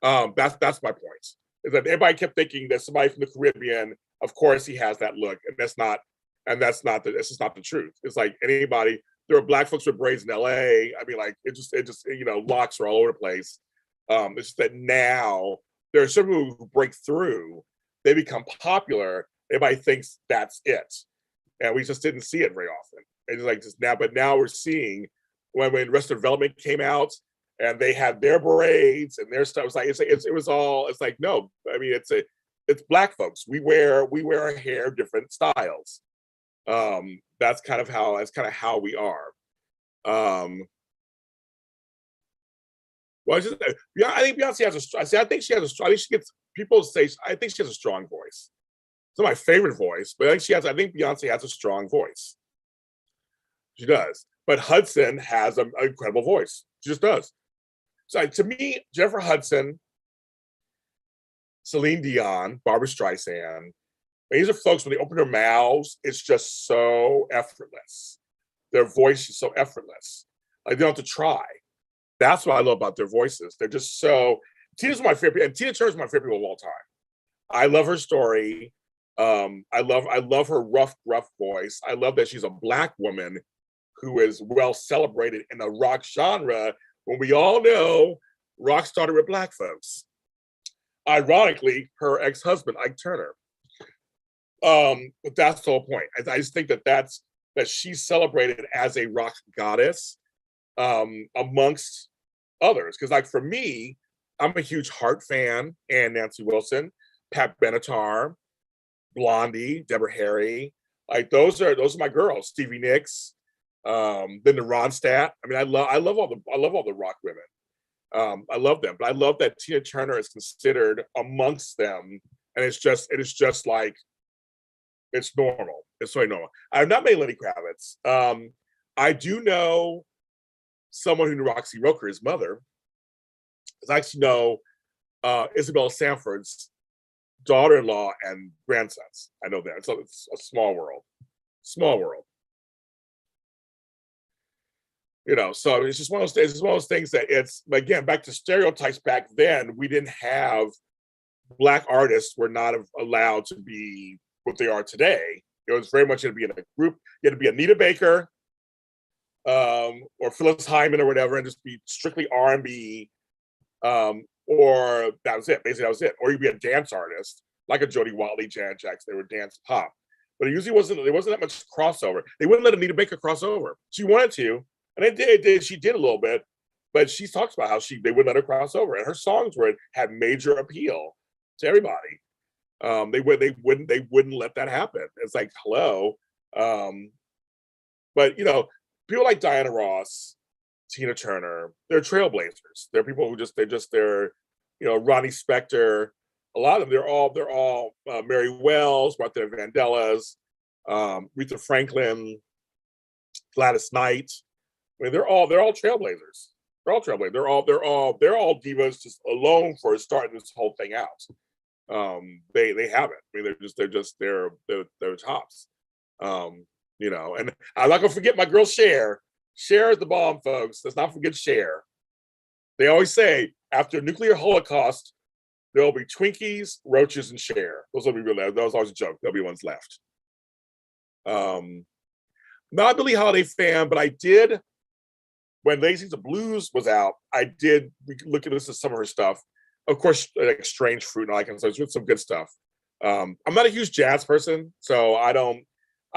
That's my point. Is that everybody kept thinking that somebody from the Caribbean, of course, he has that look, and that's not the truth. It's like anybody. There are black folks with braids in LA. I mean, like it just locks are all over the place. It's just that now there are some people who break through, they become popular. Everybody thinks that's it, and we just didn't see it very often. It's like just now, but now we're seeing when Arrested Development came out and they had their braids and their stuff. It's like no, I mean it's black folks. We wear our hair different styles. That's kind of how we are. Well, I think Beyonce has I think she gets people say I think she has a strong voice. It's not my favorite voice, but I think Beyonce has a strong voice. She does. But Hudson has an incredible voice. She just does. So to me, Jennifer Hudson Celine Dion, Barbara Streisand. These are folks, when they open their mouths, it's just so effortless. Their voice is so effortless. Like, they don't have to try. That's what I love about their voices. They're just so. Tina's my favorite, and Tina Turner's my favorite people of all time. I love her story. I love her rough, gruff voice. I love that she's a Black woman who is well celebrated in the rock genre, when we all know rock started with Black folks. Ironically, her ex-husband, Ike Turner. But that's the whole point. I just think that she's celebrated as a rock goddess, amongst others. Because, like, for me, I'm a huge Heart fan, and Nancy Wilson, Pat Benatar, Blondie, Deborah Harry. Like, those are my girls. Stevie Nicks, Linda Ronstadt. I mean, I love all the rock women. I love them, but I love that Tina Turner is considered amongst them, and it is just like, it's normal. It's so normal. I've not met Lenny Kravitz. I do know someone who knew Roxy Roker, his mother. I actually know Isabella Sanford's daughter-in-law and grandsons. I know that. It's a small world. Small world. You know, so it's just one of those things that it's, again, back to stereotypes. Back then, we didn't have, Black artists were not allowed to be what they are today. It was very much, to be in a group. You had to be Anita Baker, or Phyllis Hyman or whatever, and just be strictly R&B, or that was it. Basically, that was it. Or you'd be a dance artist, like a Jody Watley, Janet Jackson. They were dance pop, but it usually wasn't. There wasn't that much crossover. They wouldn't let Anita Baker cross over. She wanted to, and they did. She did a little bit, but she talks about how they wouldn't let her cross over, and her songs had major appeal to everybody. They wouldn't let that happen. It's like, hello. But, you know, people like Diana Ross, Tina Turner, they're trailblazers. They're people who they're, you know, Ronnie Spector. A lot of them, they're all Mary Wells, Martha Vandellas, Aretha Franklin, Gladys Knight. I mean, they're all trailblazers. They're all trailblazers. They're all divas just alone for starting this whole thing out. They haven't. I mean, they're tops. You know, and I'm not gonna forget my girl Cher. Cher is the bomb, folks. Let's not forget Cher. They always say, after a nuclear holocaust, there'll be Twinkies, roaches, and Cher. Those will be real. That was always a joke. There'll be ones left. Not a Billie Holiday fan, but I did, when Lazy the Blues was out, I did look at some of her stuff. Of course, like Strange Fruit and all that kind of stuff. It's some good stuff. I'm not a huge jazz person, so I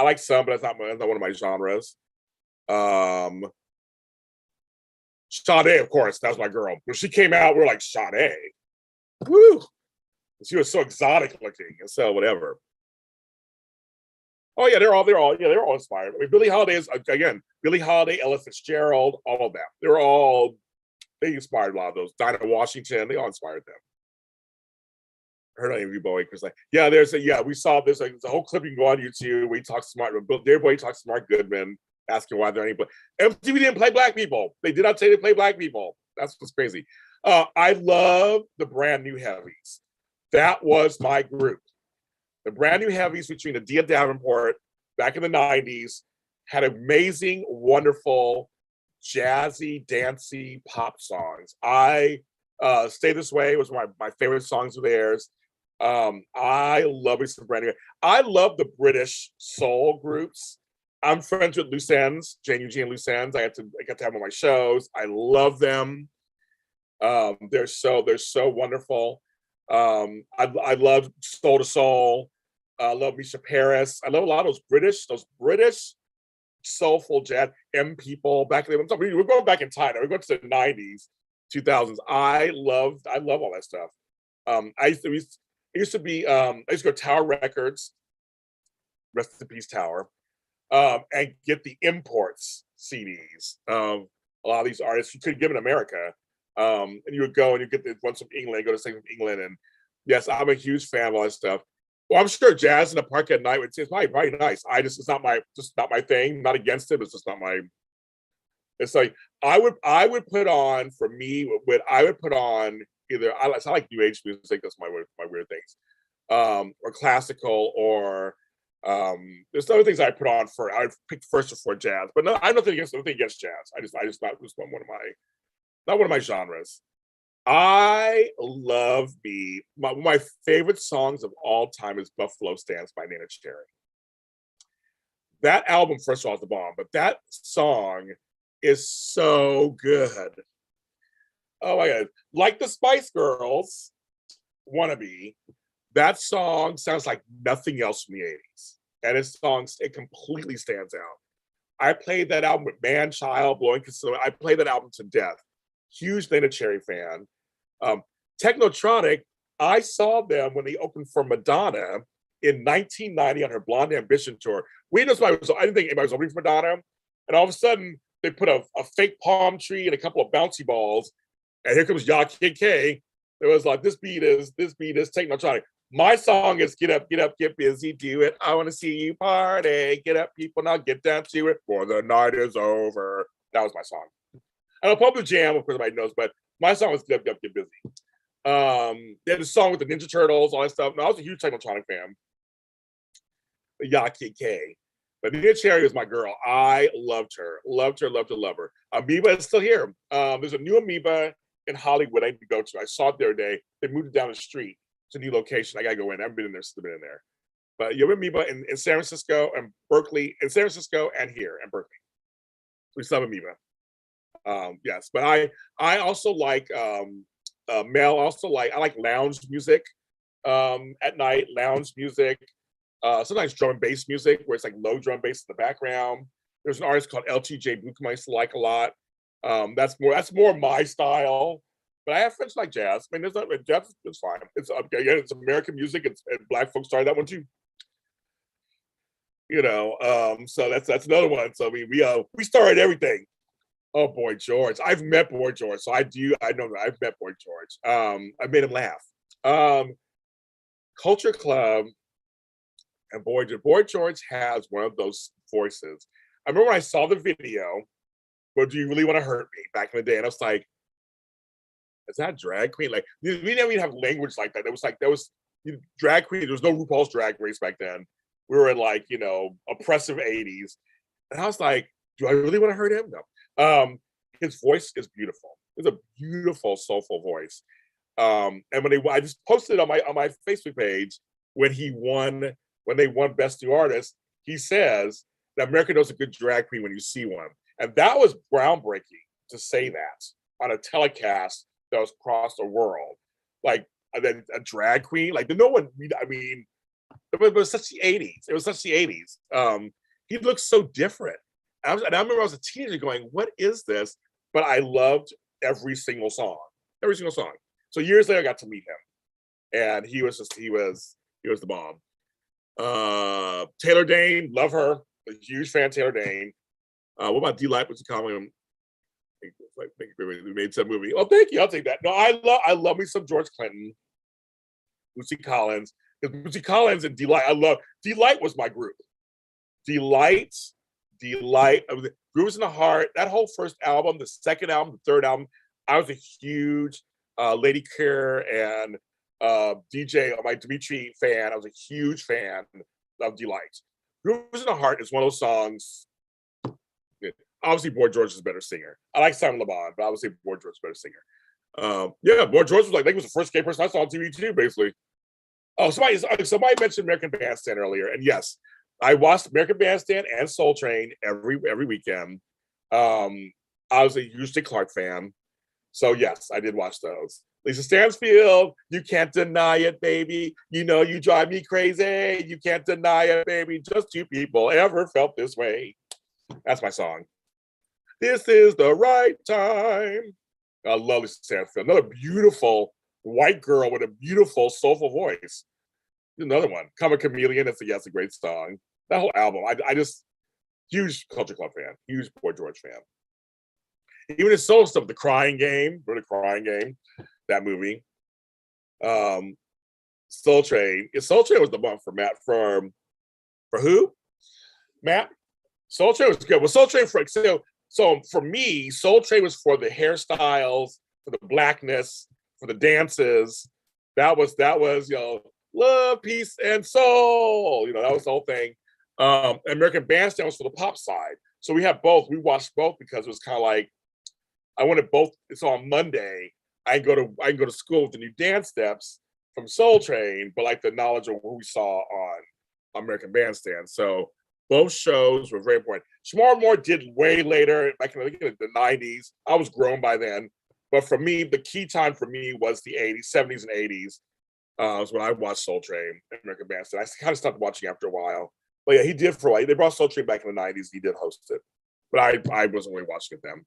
like some, but it's not one of my genres. Sade, of course, that was my girl. When she came out, we were like, Sade. Woo! She was so exotic looking, and so whatever. Oh yeah, they're all inspired. I mean, Billie Holiday is, again, Billie Holiday, Ella Fitzgerald, all of them. They inspired a lot of those. Dinah Washington, they all inspired them. I heard on Andrew Bowie because, like, we saw this. Like, there's a whole clip you can go on YouTube where he talks smart. Dear Boy talks to Mark Goodman, asking why there are any. MTV didn't play Black people. They did not say they play Black people. That's what's crazy. I love the Brand New Heavies. That was my group. The Brand New Heavies, between Adia Davenport back in the 90s, had amazing, wonderful, jazzy, dancey pop songs. Stay This Way was my favorite songs of theirs. I love it some Brand New. I love the British soul groups. I'm friends with Loose Ends, Jane Eugene and Loose Ends. I got to have them on my shows. I love them. They're so wonderful. I love Soul to Soul. I love Misha Paris. I love a lot of those British soulful jazz people back in the. We're going back in time. We're going to the 90s, 2000s. I love all that stuff. I used to go to Tower Records, rest in peace Tower, and get the imports CDs of a lot of these artists you couldn't give in America. And you would go and you get the ones from England, go to sing from England, and yes, I'm a huge fan of all that stuff. Well, I'm sure jazz in the park at night it's probably nice. It's not my thing. I'm not against it. It's just not my. It's like I would put on, for me, what I would put on either I like New Age music. That's my weird things, or classical, or there's other things I put on for. I picked first before jazz, but no, I have nothing against jazz. I just thought it was not one of my genres. I love one of my favorite songs of all time is Buffalo Stance by Nana Cherry. That album, first of all, is the bomb, but that song is so good. Oh my God. Like the Spice Girls, Wannabe, that song sounds like nothing else from the 80s. And it completely stands out. I played that album with Man Child, Blowing Consumer. I played that album to death. Huge Nana Cherry fan. Technotronic, I saw them when they opened for Madonna in 1990 on her Blonde Ambition tour. I didn't think anybody was opening for Madonna. And all of a sudden, they put a fake palm tree and a couple of bouncy balls. And here comes Ya Kid K. It was like, this beat is Technotronic. My song is get up, get busy, do it. I want to see you party. Get up, people, now get down to it before the night is over. That was my song. And I'll probably jam, of course, everybody knows, but my song was get up, get busy. They had a song with the Ninja Turtles, all that stuff. No, I was a huge Technotronic fan. Ya Kid K. But Nina Cherry was my girl. I loved her. Loved her. Amoeba is still here. There's a new Amoeba in Hollywood I need to go to. I saw it the other day. They moved it down the street. It's a new location. I gotta go in. I haven't been in there since I've been in there. But you have Amoeba in San Francisco and Berkeley, in San Francisco and here in Berkeley. We still have Amoeba. Yes, but I also like Mel. I like lounge music at night. Lounge music. Sometimes drum and bass music where it's like low drum bass in the background. There's an artist called LTJ Buchma I used to like a lot. That's more my style. But I have friends like jazz. I mean, jazz is fine. It's again, it's American music. And Black folks started that one too. So that's another one. So we started everything. Oh, Boy George. I've met Boy George, so I know that I've met Boy George. I made him laugh. Culture Club and Boy George has one of those voices. I remember when I saw the video, "But Do You Really Want to Hurt Me?" back in the day, and I was like, is that drag queen? Like, we didn't even have language like that. There was drag queen. There was no RuPaul's Drag Race back then. We were in oppressive 80s. And I was like, do I really want to hurt him? No. His voice is beautiful. It's a beautiful, soulful voice. And I just posted on my Facebook page when they won Best New Artist, he says that America knows a good drag queen when you see one. And that was groundbreaking to say that on a telecast that was across the world. Like a drag queen, like no one, I mean, it was such the 80s. It was such the 80s. He looked so different. And I remember I was a teenager going, what is this? But I loved every single song. So years later, I got to meet him. And he was the bomb. Taylor Dane, love her. A huge fan of Taylor Dane. What about D-Light? What's he calling him? We made some movie. Oh, thank you. I'll take that. No, I love me some George Clinton, Lucy Collins. Because Lucy Collins and D-Light, D-Light was my group. D-Light, Grooves in the Heart, that whole first album, the second album, the third album, I was a huge Lady Kerr and DJ, my Dimitri fan. I was a huge fan of D-Light. Grooves in the Heart is one of those songs. Obviously, Boy George is a better singer. I like Simon Le Bon, but obviously Boy George is a better singer. Boy George was he was the first gay person I saw on TV too, basically. Oh, somebody mentioned American Bandstand earlier, and yes, I watched American Bandstand and Soul Train every weekend. I was a huge Dick Clark fan, so yes, I did watch those. Lisa Stansfield, You Can't Deny It, Baby. You know you drive me crazy. You can't deny it, baby. Just two people ever felt this way. That's my song. This is the right time. I love Lisa Stansfield. Another beautiful white girl with a beautiful, soulful voice. Another one. Come a Chameleon. It's a great song. That whole album. I just, huge Culture Club fan. Huge Boy George fan. Even his solo stuff, The Crying Game. Remember The Crying Game? That movie. Soul Train. Soul Train was the one for Matt. For who? Matt? Soul Train was good. Well, Soul Train so for me, Soul Train was for the hairstyles, for the blackness, for the dances. That was love, peace, and soul. That was the whole thing. American Bandstand was for the pop side. So we had both. We watched both because it was kind of like I wanted both. So on Monday, I can go to school with the new dance steps from Soul Train, but like the knowledge of what we saw on American Bandstand. So both shows were very important. Shmore Moore did way later, back in the 90s. I was grown by then. But for me, the key time for me was the 80s, 70s, and 80s. Was when I watched Soul Train and American Bandstand. I kind of stopped watching after a while. But yeah, he did for a while. They brought Soul Train back in the 90s. He did host it. But I wasn't really watching it then.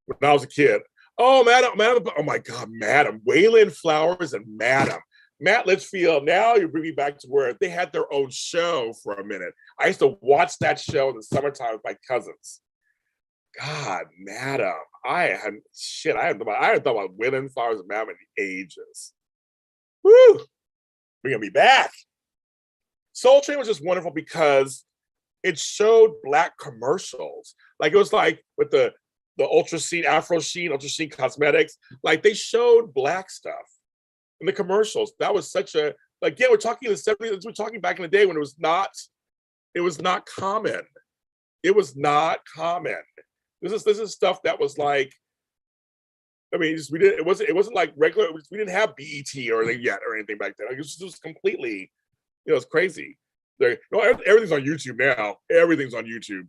When I was a kid, oh, Madam, oh my God, Madam. Waylon Flowers and Madam. Matt Litchfield, now you bring me back to where they had their own show for a minute. I used to watch that show in the summertime with my cousins. God, Madam. I hadn't thought about Waylon Flowers and Madam in ages. Woo! Bringing me back. Soul Train was just wonderful because it showed Black commercials. Like it was like with the Ultra Sheen, Afro Sheen, Ultra Sheen Cosmetics. Like they showed Black stuff in the commercials. That was such a, like, yeah, we're talking in the 70s. We're talking back in the day when it was not common. It was not common. This is stuff that was like, I mean, it wasn't like regular. We didn't have BET or anything back then. Like, it was completely, it's crazy. Everything's on YouTube now. Everything's on YouTube.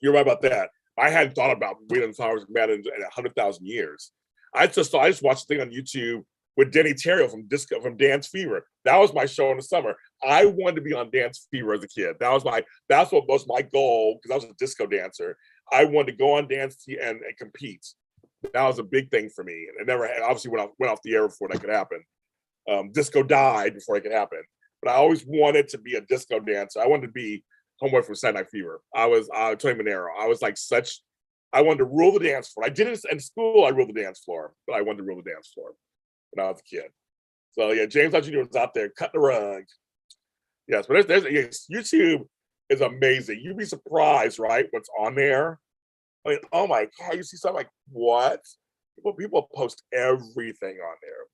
You're right about that. I hadn't thought about Waylon Flowers and Madam in 100,000 years. I just watched a thing on YouTube with Denny Terrell from Dance Fever. That was my show in the summer. I wanted to be on Dance Fever as a kid. That's what was my goal, because I was a disco dancer. I wanted to go on Dance and compete. That was a big thing for me. And it never obviously went off the air before that could happen. Disco died before it could happen. But I always wanted to be a disco dancer. I wanted to be Homeboy from Saturday Night Fever. I was Tony Manero. I was like I wanted to rule the dance floor. I did it in school. I ruled the dance floor, but I wanted to rule the dance floor when I was a kid. So yeah, James Lott Jr. was out there cutting the rug. Yes, but YouTube is amazing. You'd be surprised, right? What's on there? I mean, oh my God, you see something like what? People post everything on there.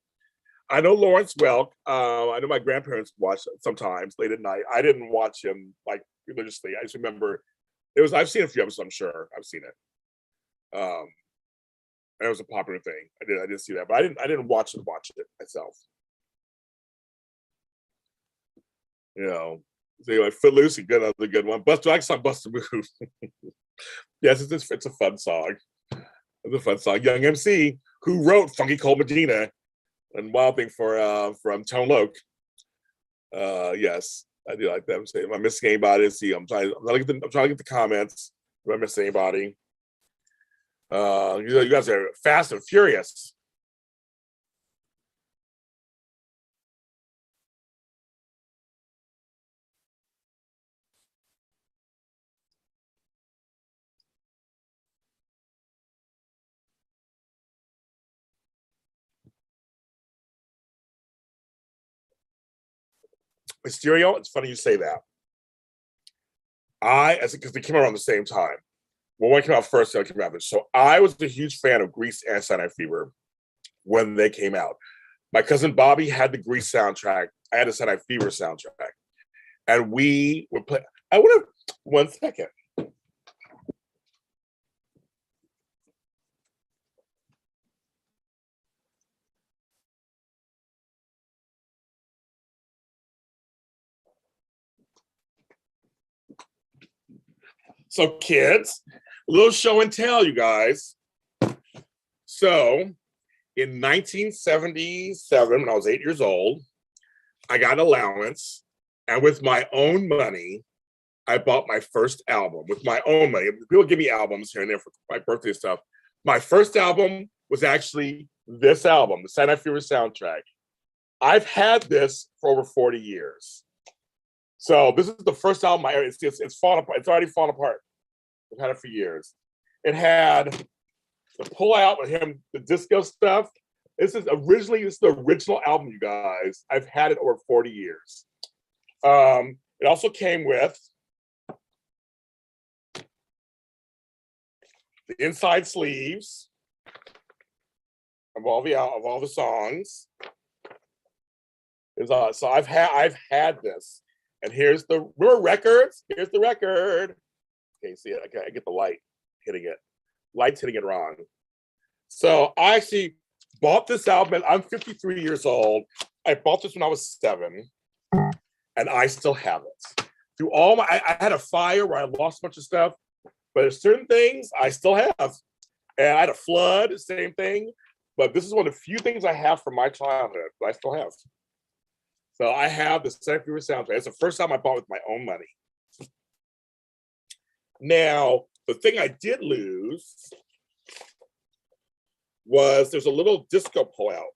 I know Lawrence Welk. I know my grandparents watch sometimes late at night. I didn't watch him like religiously. I just remember I've seen a few episodes, I'm sure. I've seen it. And it was a popular thing. I did see that, but I didn't watch it myself. So anyway, Footloose, another good one. I saw Buster Move. Yes, it's a fun song. It's a fun song. Young MC, who wrote Funky Cold Medina and Wild Thing from Tone Loc. Yes, I do like them. Am I missing anybody? Let's see, I'm trying to get the comments. Am I missing anybody? You guys are fast and furious. Mysterio, it's funny you say that. Because they came out around the same time. Well, one came out first, the other came out after. So I was a huge fan of Grease and Saturday Night Fever when they came out. My cousin Bobby had the Grease soundtrack. I had the Saturday Night Fever soundtrack. And we would play. I would have 1 second. So kids, a little show and tell, you guys. So in 1977, when I was 8 years old, I got an allowance. And with my own money, I bought my first album with my own money. People give me albums here and there for my birthday stuff. My first album was actually this album, the Saturday Night Fever soundtrack. I've had this for over 40 years. So this is the first album it's fallen apart. It's already fallen apart. I've had it for years. It had the pull out with him, the disco stuff. This is the original album, you guys. I've had it over 40 years. It also came with the inside sleeves. of all the songs. So I've had this, and here's the records. Here's the record. Okay, see it? Okay, I get the light hitting it. Light's hitting it wrong. So I actually bought this album. I'm 53 years old. I bought this when I was 7, and I still have it. Through all my, I had a fire where I lost a bunch of stuff, but there's certain things I still have. And I had a flood, same thing. But this is one of the few things I have from my childhood that I still have. So I have the Sonic Fever soundtrack. It's the first time I bought with my own money. Now, the thing I did lose was there's a little disco pullout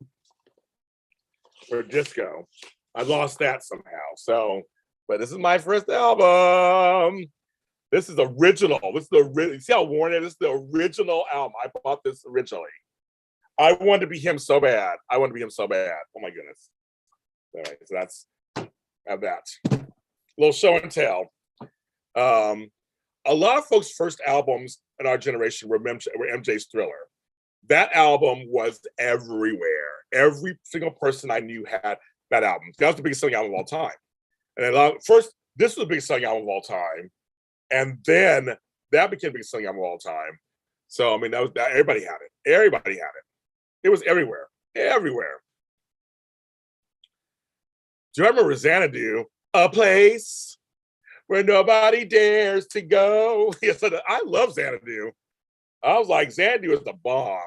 for disco. I lost that somehow. So, but this is my first album. This is original. This is the original. See how worn it is? This is the original album. I bought this originally. I wanted to be him so bad. Oh my goodness. All right, so that's have that. A little show and tell. A lot of folks' first albums in our generation were MJ's Thriller. That album was everywhere. Every single person I knew had that album. That was the biggest selling album of all time. And then first, this was the biggest selling album of all time. And then that became the biggest selling album of all time. So, I mean, everybody had it. Everybody had it. It was everywhere. Everywhere. Do you remember Xanadu? A place where nobody dares to go. Yes, I love Xanadu. I was like, Xanadu is the bomb.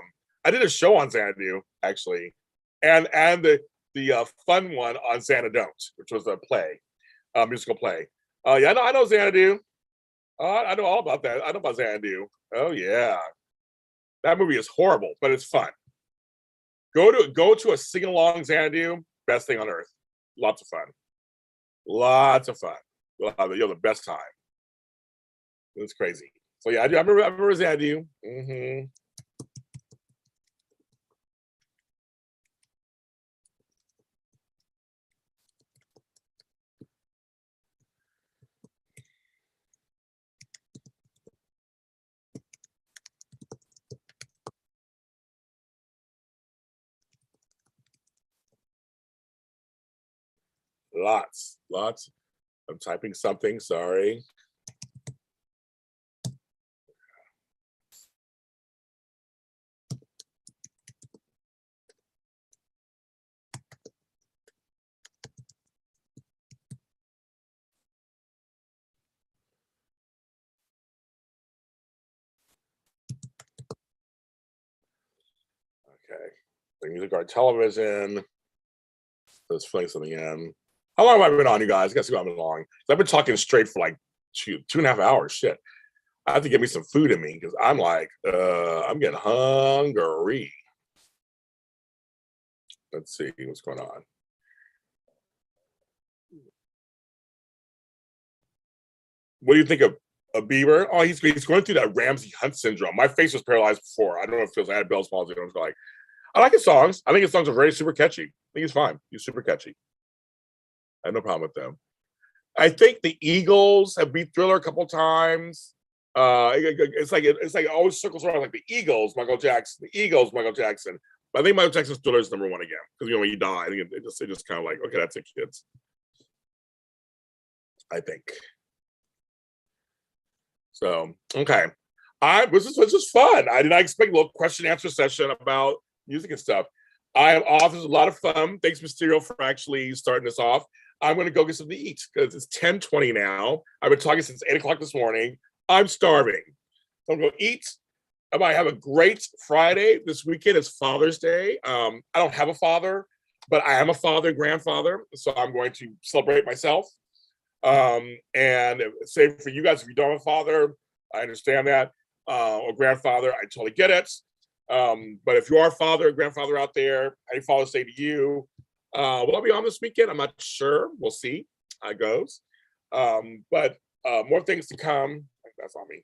I did a show on Xanadu, actually. And the fun one on Xanadu, which was a play, musical play. Yeah, I know Xanadu. I know all about that. I know about Xanadu. Oh yeah, that movie is horrible, but it's fun. Go to a sing along Xanadu. Best thing on earth. Lots of fun. Lots of fun. You'll have the best time. It's crazy. So yeah, I remember Xanadu. Mm-hmm. Lots. I'm typing something, sorry. Okay. The music art television. Let's filling something in. How long have I been on, you guys? I guess I've been long. I've been talking straight for like 2.5 hours. Shit. I have to get me some food in me because I'm like, I'm getting hungry. Let's see what's going on. What do you think of Bieber? Oh, he's going through that Ramsey Hunt syndrome. My face was paralyzed before. I don't know if it feels. I had Bell's palsy. I was like, I like his songs. I think his songs are very super catchy. I think he's fine. He's super catchy. I have no problem with them. I think the Eagles have beat Thriller a couple times. It's like it always circles around like the Eagles, Michael Jackson, the Eagles, Michael Jackson. But I think Michael Jackson's Thriller is number one again because when he died, it just kind of like, okay, that's it, kids. I think. So okay, this is fun. I did not expect a little question answer session about music and stuff. I am off. This is a lot of fun. Thanks, Mysterio, for actually starting this off. I'm going to go get something to eat because it's 10:20 now. I've been talking since 8 o'clock this morning. I'm starving. So I'm going to eat. I might have a great Friday. This weekend is Father's Day. I don't have a father, but I am a father, grandfather. So I'm going to celebrate myself. And say for you guys, if you don't have a father, I understand that. Or grandfather, I totally get it. But if you are a father or grandfather out there, happy Father's Day to you. Will I be on this weekend? I'm not sure. We'll see how it goes. But more things to come. That's on me.